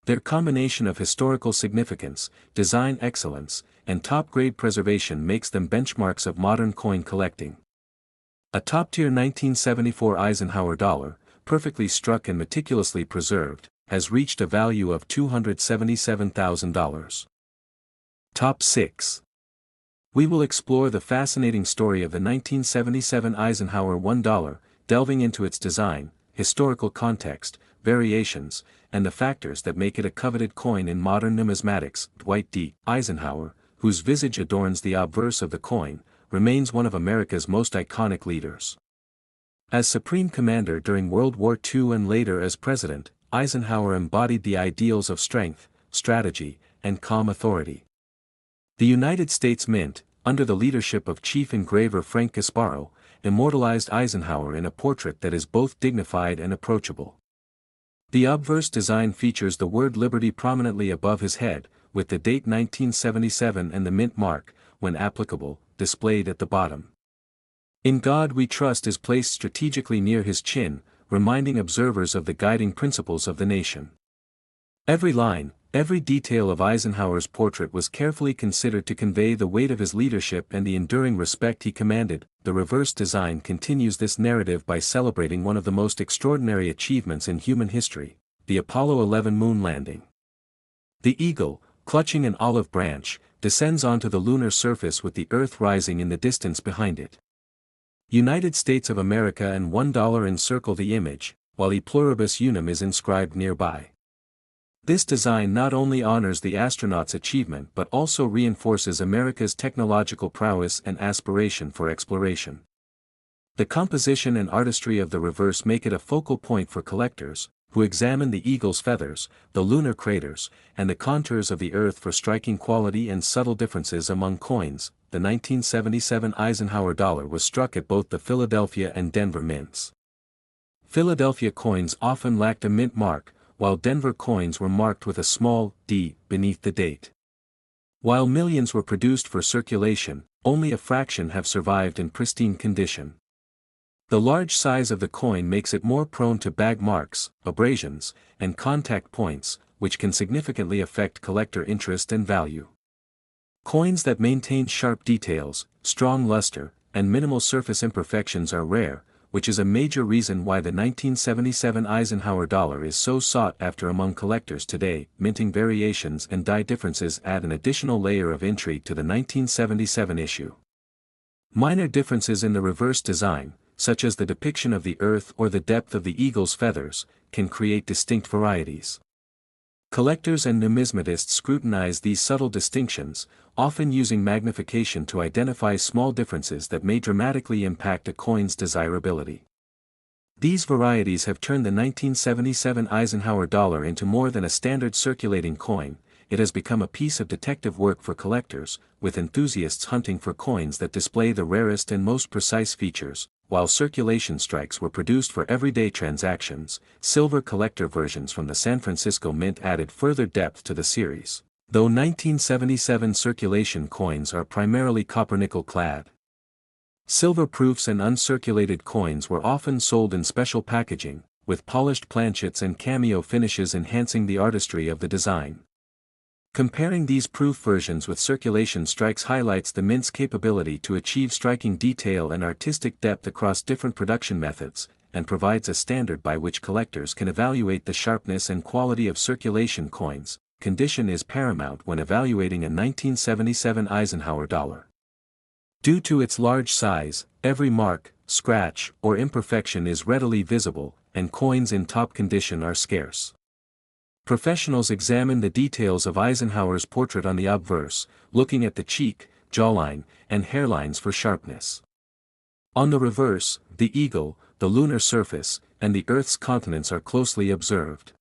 Their combination of historical significance, design excellence, and top-grade preservation makes them benchmarks of modern coin collecting. A top-tier 1974 Eisenhower dollar, perfectly struck and meticulously preserved, has reached a value of $277,000. Top 6. We will explore the fascinating story of the 1977 Eisenhower $1, delving into its design, historical context, variations, and the factors that make it a coveted coin in modern numismatics. Dwight D. Eisenhower, whose visage adorns the obverse of the coin, remains one of America's most iconic leaders. As Supreme Commander during World War II and later as President, Eisenhower embodied the ideals of strength, strategy, and calm authority. The United States Mint, under the leadership of Chief Engraver Frank Gasparo, immortalized Eisenhower in a portrait that is both dignified and approachable. The obverse design features the word Liberty prominently above his head, with the date 1977 and the mint mark, when applicable, displayed at the bottom. "In God We Trust" is placed strategically near his chin, reminding observers of the guiding principles of the nation. Every line, every detail of Eisenhower's portrait was carefully considered to convey the weight of his leadership and the enduring respect he commanded. The reverse design continues this narrative by celebrating one of the most extraordinary achievements in human history, the Apollo 11 moon landing. The eagle, clutching an olive branch, descends onto the lunar surface with the Earth rising in the distance behind it. United States of America and $1 encircle the image, while E Pluribus Unum is inscribed nearby. This design not only honors the astronaut's achievement but also reinforces America's technological prowess and aspiration for exploration. The composition and artistry of the reverse make it a focal point for collectors, who examine the eagle's feathers, the lunar craters, and the contours of the Earth for striking quality and subtle differences among coins. The 1977 Eisenhower dollar was struck at both the Philadelphia and Denver mints. Philadelphia coins often lacked a mint mark, while Denver coins were marked with a small d beneath the date. While millions were produced for circulation, only a fraction have survived in pristine condition. The large size of the coin makes it more prone to bag marks, abrasions, and contact points, which can significantly affect collector interest and value. Coins that maintain sharp details, strong luster, and minimal surface imperfections are rare, which is a major reason why the 1977 Eisenhower dollar is so sought after among collectors today. Minting variations and die differences add an additional layer of intrigue to the 1977 issue. Minor differences in the reverse design, such as the depiction of the Earth or the depth of the eagle's feathers, can create distinct varieties. Collectors and numismatists scrutinize these subtle distinctions, often using magnification to identify small differences that may dramatically impact a coin's desirability. These varieties have turned the 1977 Eisenhower dollar into more than a standard circulating coin. It has become a piece of detective work for collectors, with enthusiasts hunting for coins that display the rarest and most precise features. While circulation strikes were produced for everyday transactions, silver collector versions from the San Francisco Mint added further depth to the series, though 1977 circulation coins are primarily copper-nickel clad. Silver proofs and uncirculated coins were often sold in special packaging, with polished planchets and cameo finishes enhancing the artistry of the design. Comparing these proof versions with circulation strikes highlights the Mint's capability to achieve striking detail and artistic depth across different production methods, and provides a standard by which collectors can evaluate the sharpness and quality of circulation coins. Condition is paramount when evaluating a 1977 Eisenhower dollar. Due to its large size, every mark, scratch, or imperfection is readily visible, and coins in top condition are scarce. Professionals examine the details of Eisenhower's portrait on the obverse, looking at the cheek, jawline, and hairlines for sharpness. On the reverse, the eagle, the lunar surface, and the Earth's continents are closely observed.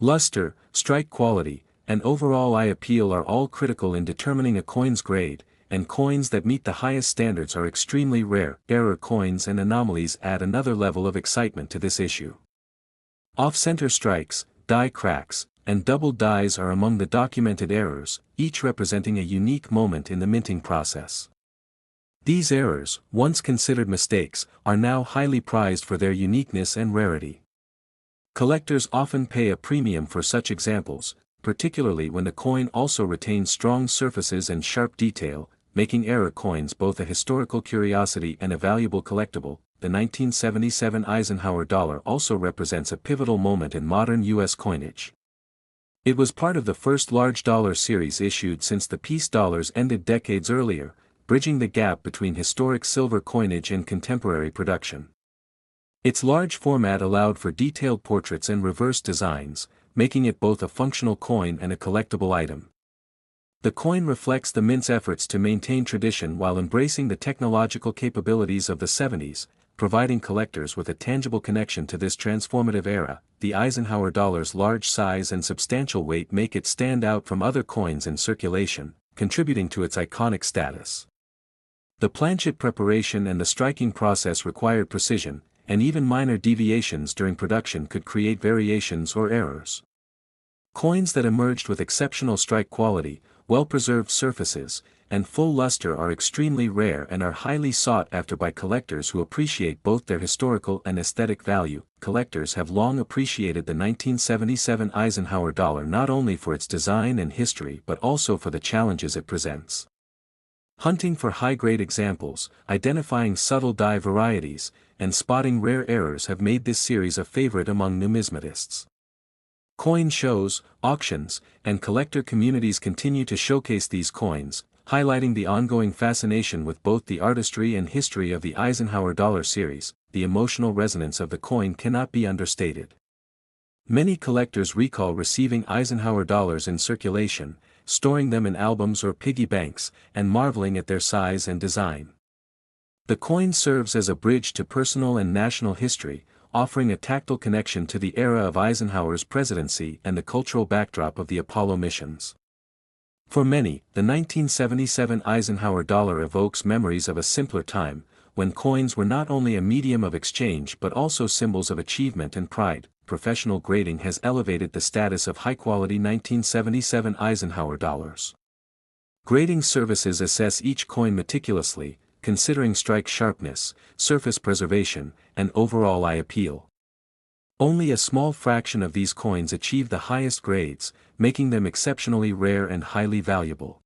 Luster, strike quality, and overall eye appeal are all critical in determining a coin's grade, and coins that meet the highest standards are extremely rare. Error coins and anomalies add another level of excitement to this issue. Off-center strikes, die cracks, and doubled dies are among the documented errors, each representing a unique moment in the minting process. These errors, once considered mistakes, are now highly prized for their uniqueness and rarity. Collectors often pay a premium for such examples, particularly when the coin also retains strong surfaces and sharp detail, making error coins both a historical curiosity and a valuable collectible. The 1977 Eisenhower Dollar also represents a pivotal moment in modern U.S. coinage. It was part of the first large dollar series issued since the peace dollars ended decades earlier, bridging the gap between historic silver coinage and contemporary production. Its large format allowed for detailed portraits and reverse designs, making it both a functional coin and a collectible item. The coin reflects the mint's efforts to maintain tradition while embracing the technological capabilities of the 70s, providing collectors with a tangible connection to this transformative era. The Eisenhower Dollar's large size and substantial weight make it stand out from other coins in circulation, contributing to its iconic status. The planchet preparation and the striking process required precision, and even minor deviations during production could create variations or errors. Coins that emerged with exceptional strike quality, well-preserved surfaces, and full luster are extremely rare and are highly sought after by collectors who appreciate both their historical and aesthetic value. Collectors have long appreciated the 1977 Eisenhower Dollar not only for its design and history but also for the challenges it presents. Hunting for high-grade examples, identifying subtle die varieties, and spotting rare errors have made this series a favorite among numismatists. Coin shows, auctions, and collector communities continue to showcase these coins, highlighting the ongoing fascination with both the artistry and history of the Eisenhower Dollar series. The emotional resonance of the coin cannot be understated. Many collectors recall receiving Eisenhower Dollars in circulation, storing them in albums or piggy banks, and marveling at their size and design. The coin serves as a bridge to personal and national history, offering a tactile connection to the era of Eisenhower's presidency and the cultural backdrop of the Apollo missions. For many, the 1977 Eisenhower Dollar evokes memories of a simpler time, when coins were not only a medium of exchange but also symbols of achievement and pride. Professional grading has elevated the status of high-quality 1977 Eisenhower Dollars. Grading services assess each coin meticulously, considering strike sharpness, surface preservation, and overall eye appeal. Only a small fraction of these coins achieve the highest grades, making them exceptionally rare and highly valuable.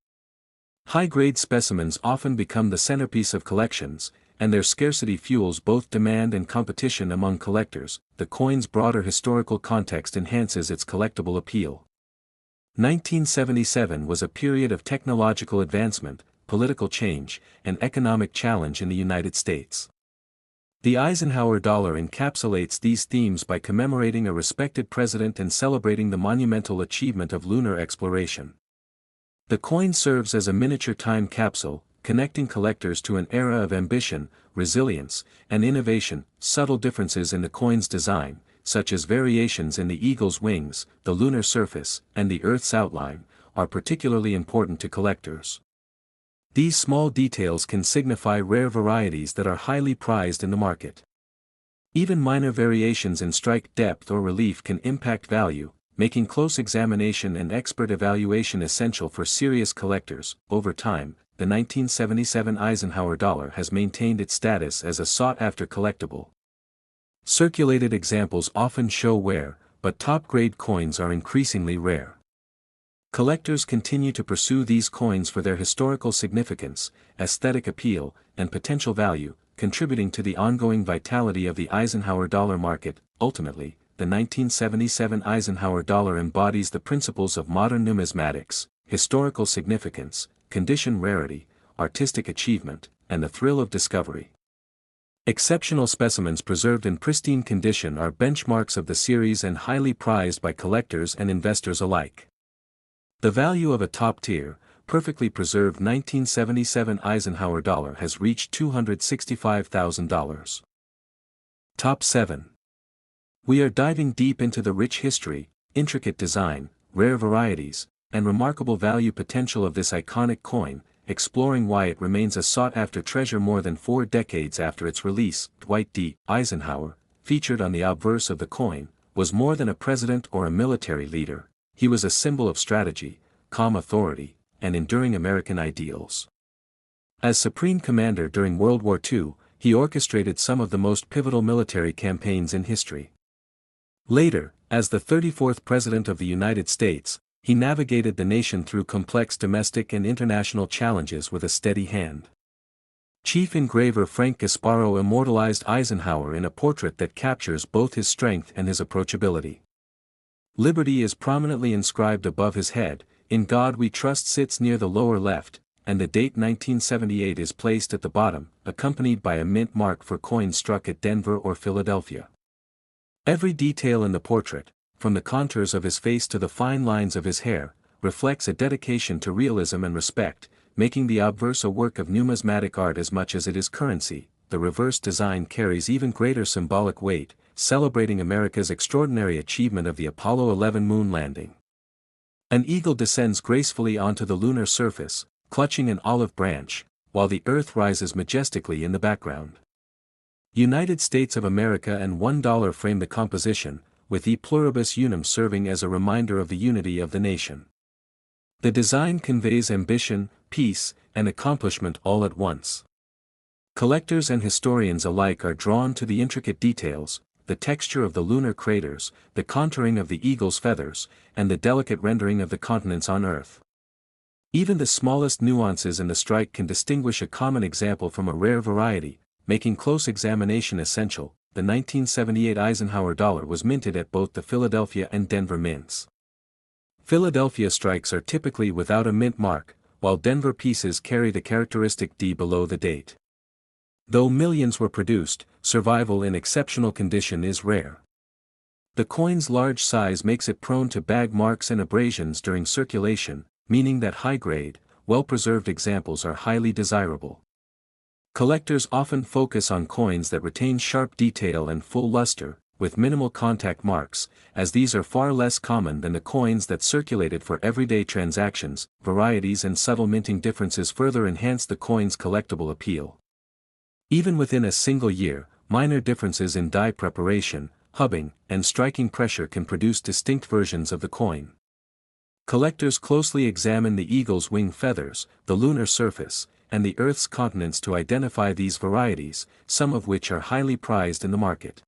High-grade specimens often become the centerpiece of collections, and their scarcity fuels both demand and competition among collectors. The coin's broader historical context enhances its collectible appeal. 1977 was a period of technological advancement, political change, and economic challenge in the United States. The Eisenhower Dollar encapsulates these themes by commemorating a respected president and celebrating the monumental achievement of lunar exploration. The coin serves as a miniature time capsule, connecting collectors to an era of ambition, resilience, and innovation. Subtle differences in the coin's design, such as variations in the eagle's wings, the lunar surface, and the Earth's outline, are particularly important to collectors. These small details can signify rare varieties that are highly prized in the market. Even minor variations in strike depth or relief can impact value, making close examination and expert evaluation essential for serious collectors. Over time, the 1977 Eisenhower Dollar has maintained its status as a sought-after collectible. Circulated examples often show wear, but top-grade coins are increasingly rare. Collectors continue to pursue these coins for their historical significance, aesthetic appeal, and potential value, contributing to the ongoing vitality of the Eisenhower Dollar market. Ultimately, the 1977 Eisenhower Dollar embodies the principles of modern numismatics: historical significance, condition rarity, artistic achievement, and the thrill of discovery. Exceptional specimens preserved in pristine condition are benchmarks of the series and highly prized by collectors and investors alike. The value of a top-tier, perfectly preserved 1977 Eisenhower Dollar has reached $265,000. Top 7. We are diving deep into the rich history, intricate design, rare varieties, and remarkable value potential of this iconic coin, exploring why it remains a sought-after treasure more than 4 decades after its release. Dwight D. Eisenhower, featured on the obverse of the coin, was more than a president or a military leader. He was a symbol of strategy, calm authority, and enduring American ideals. As Supreme Commander during World War II, he orchestrated some of the most pivotal military campaigns in history. Later, as the 34th President of the United States, he navigated the nation through complex domestic and international challenges with a steady hand. Chief engraver Frank Gasparo immortalized Eisenhower in a portrait that captures both his strength and his approachability. Liberty is prominently inscribed above his head, "In God We Trust" sits near the lower left, and the date 1978 is placed at the bottom, accompanied by a mint mark for coins struck at Denver or Philadelphia. Every detail in the portrait, from the contours of his face to the fine lines of his hair, reflects a dedication to realism and respect, making the obverse a work of numismatic art as much as it is currency. The reverse design carries even greater symbolic weight, celebrating America's extraordinary achievement of the Apollo 11 moon landing. An eagle descends gracefully onto the lunar surface, clutching an olive branch, while the Earth rises majestically in the background. United States of America and $1 frame the composition, with E pluribus unum serving as a reminder of the unity of the nation. The design conveys ambition, peace, and accomplishment all at once. Collectors and historians alike are drawn to the intricate details, the texture of the lunar craters, the contouring of the eagle's feathers, and the delicate rendering of the continents on Earth. Even the smallest nuances in the strike can distinguish a common example from a rare variety, making close examination essential. The 1978 Eisenhower Dollar was minted at both the Philadelphia and Denver mints. Philadelphia strikes are typically without a mint mark, while Denver pieces carry the characteristic D below the date. Though millions were produced, survival in exceptional condition is rare. The coin's large size makes it prone to bag marks and abrasions during circulation, meaning that high-grade, well-preserved examples are highly desirable. Collectors often focus on coins that retain sharp detail and full luster, with minimal contact marks, as these are far less common than the coins that circulated for everyday transactions. Varieties and subtle minting differences further enhance the coin's collectible appeal. Even within a single year, minor differences in die preparation, hubbing, and striking pressure can produce distinct versions of the coin. Collectors closely examine the eagle's wing feathers, the lunar surface, and the Earth's continents to identify these varieties, some of which are highly prized in the market.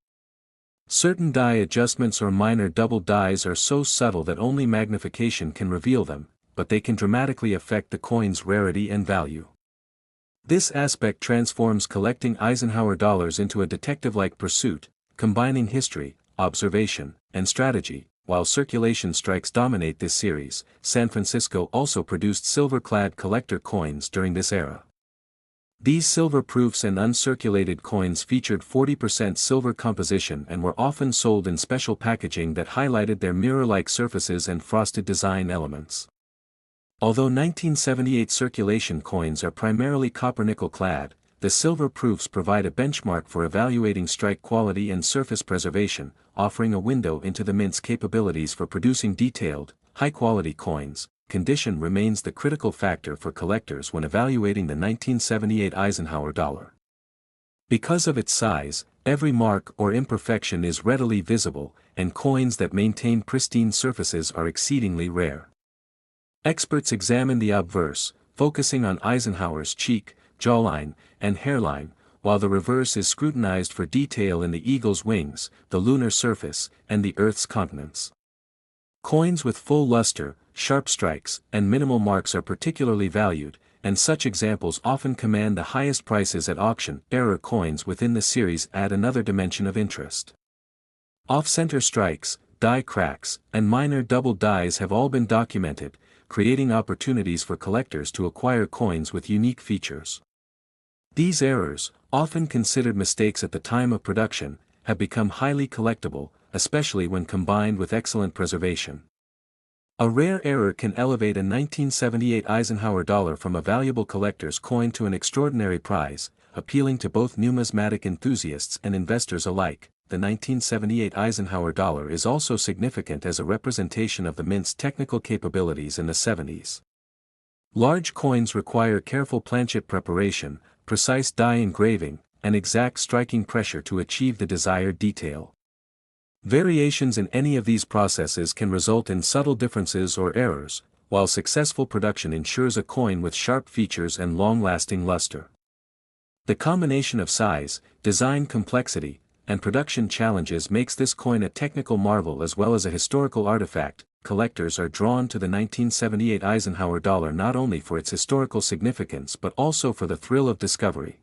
Certain die adjustments or minor double dies are so subtle that only magnification can reveal them, but they can dramatically affect the coin's rarity and value. This aspect transforms collecting Eisenhower dollars into a detective-like pursuit, combining history, observation, and strategy. While circulation strikes dominate this series, San Francisco also produced silver-clad collector coins during this era. These silver proofs and uncirculated coins featured 40% silver composition and were often sold in special packaging that highlighted their mirror-like surfaces and frosted design elements. Although 1978 circulation coins are primarily copper-nickel clad, the silver proofs provide a benchmark for evaluating strike quality and surface preservation, offering a window into the mint's capabilities for producing detailed, high-quality coins. Condition remains the critical factor for collectors when evaluating the 1978 Eisenhower dollar. Because of its size, every mark or imperfection is readily visible, and coins that maintain pristine surfaces are exceedingly rare. Experts examine the obverse, focusing on Eisenhower's cheek, jawline, and hairline, while the reverse is scrutinized for detail in the eagle's wings, the lunar surface, and the Earth's continents. Coins with full luster, sharp strikes, and minimal marks are particularly valued, and such examples often command the highest prices at auction. Error coins within the series add another dimension of interest. Off-center strikes, die cracks, and minor double dies have all been documented, creating opportunities for collectors to acquire coins with unique features. These errors, often considered mistakes at the time of production, have become highly collectible, especially when combined with excellent preservation. A rare error can elevate a 1978 Eisenhower dollar from a valuable collector's coin to an extraordinary prize, appealing to both numismatic enthusiasts and investors alike. the 1978 Eisenhower dollar is also significant as a representation of the mint's technical capabilities in the 70s. Large coins require careful planchet preparation, precise die engraving, and exact striking pressure to achieve the desired detail. Variations in any of these processes can result in subtle differences or errors, while successful production ensures a coin with sharp features and long-lasting luster. The combination of size, design complexity, and production challenges makes this coin a technical marvel as well as a historical artifact. Collectors are drawn to the 1978 Eisenhower dollar not only for its historical significance but also for the thrill of discovery.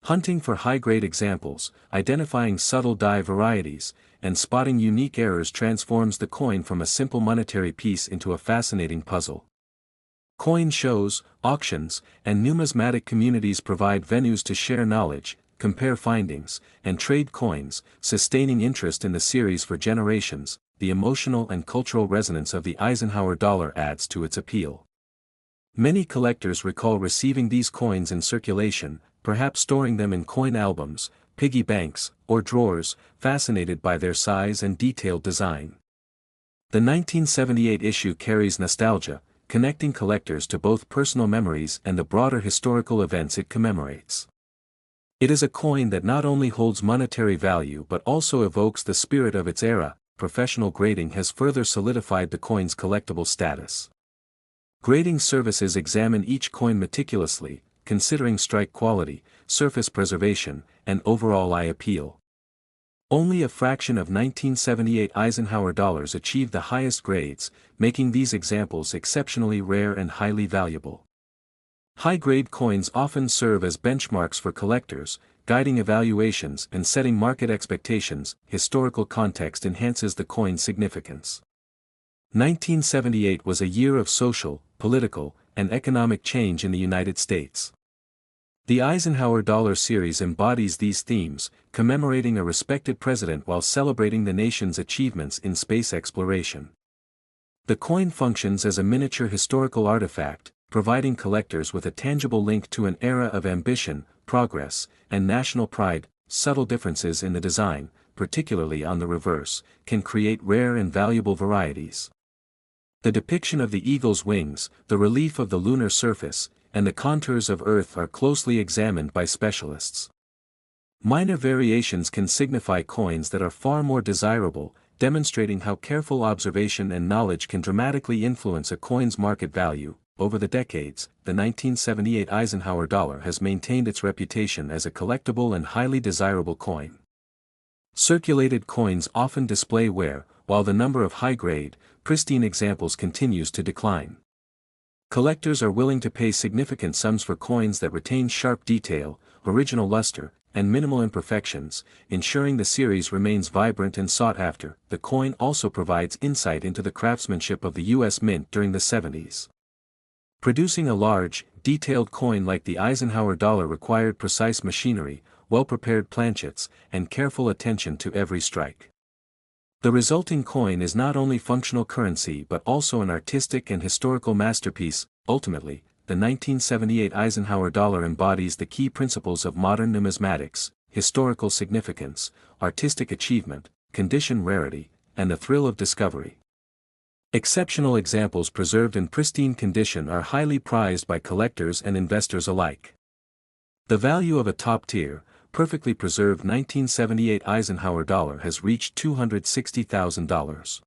Hunting for high-grade examples, identifying subtle die varieties, and spotting unique errors transforms the coin from a simple monetary piece into a fascinating puzzle. Coin shows, auctions, and numismatic communities provide venues to share knowledge, compare findings, and trade coins, sustaining interest in the series for generations. The emotional and cultural resonance of the Eisenhower dollar adds to its appeal. Many collectors recall receiving these coins in circulation, perhaps storing them in coin albums, piggy banks, or drawers, fascinated by their size and detailed design. The 1978 issue carries nostalgia, connecting collectors to both personal memories and the broader historical events it commemorates. It is a coin that not only holds monetary value but also evokes the spirit of its era. Professional grading has further solidified the coin's collectible status. Grading services examine each coin meticulously, considering strike quality, surface preservation, and overall eye appeal. Only a fraction of 1978 Eisenhower dollars achieved the highest grades, making these examples exceptionally rare and highly valuable. High-grade coins often serve as benchmarks for collectors, guiding evaluations and setting market expectations. Historical context enhances the coin's significance. 1978 was a year of social, political, and economic change in the United States. The Eisenhower Dollar series embodies these themes, commemorating a respected president while celebrating the nation's achievements in space exploration. The coin functions as a miniature historical artifact, providing collectors with a tangible link to an era of ambition, progress, and national pride. Subtle differences in the design, particularly on the reverse, can create rare and valuable varieties. The depiction of the eagle's wings, the relief of the lunar surface, and the contours of Earth are closely examined by specialists. Minor variations can signify coins that are far more desirable, demonstrating how careful observation and knowledge can dramatically influence a coin's market value. Over the decades, the 1978 Eisenhower dollar has maintained its reputation as a collectible and highly desirable coin. Circulated coins often display wear, while the number of high-grade, pristine examples continues to decline. Collectors are willing to pay significant sums for coins that retain sharp detail, original luster, and minimal imperfections, ensuring the series remains vibrant and sought after. The coin also provides insight into the craftsmanship of the U.S. Mint during the 70s. Producing a large, detailed coin like the Eisenhower dollar required precise machinery, well-prepared planchets, and careful attention to every strike. The resulting coin is not only functional currency but also an artistic and historical masterpiece. Ultimately, the 1978 Eisenhower dollar embodies the key principles of modern numismatics: historical significance, artistic achievement, condition rarity, and the thrill of discovery. Exceptional examples preserved in pristine condition are highly prized by collectors and investors alike. The value of a top-tier, perfectly preserved 1978 Eisenhower dollar has reached $260,000.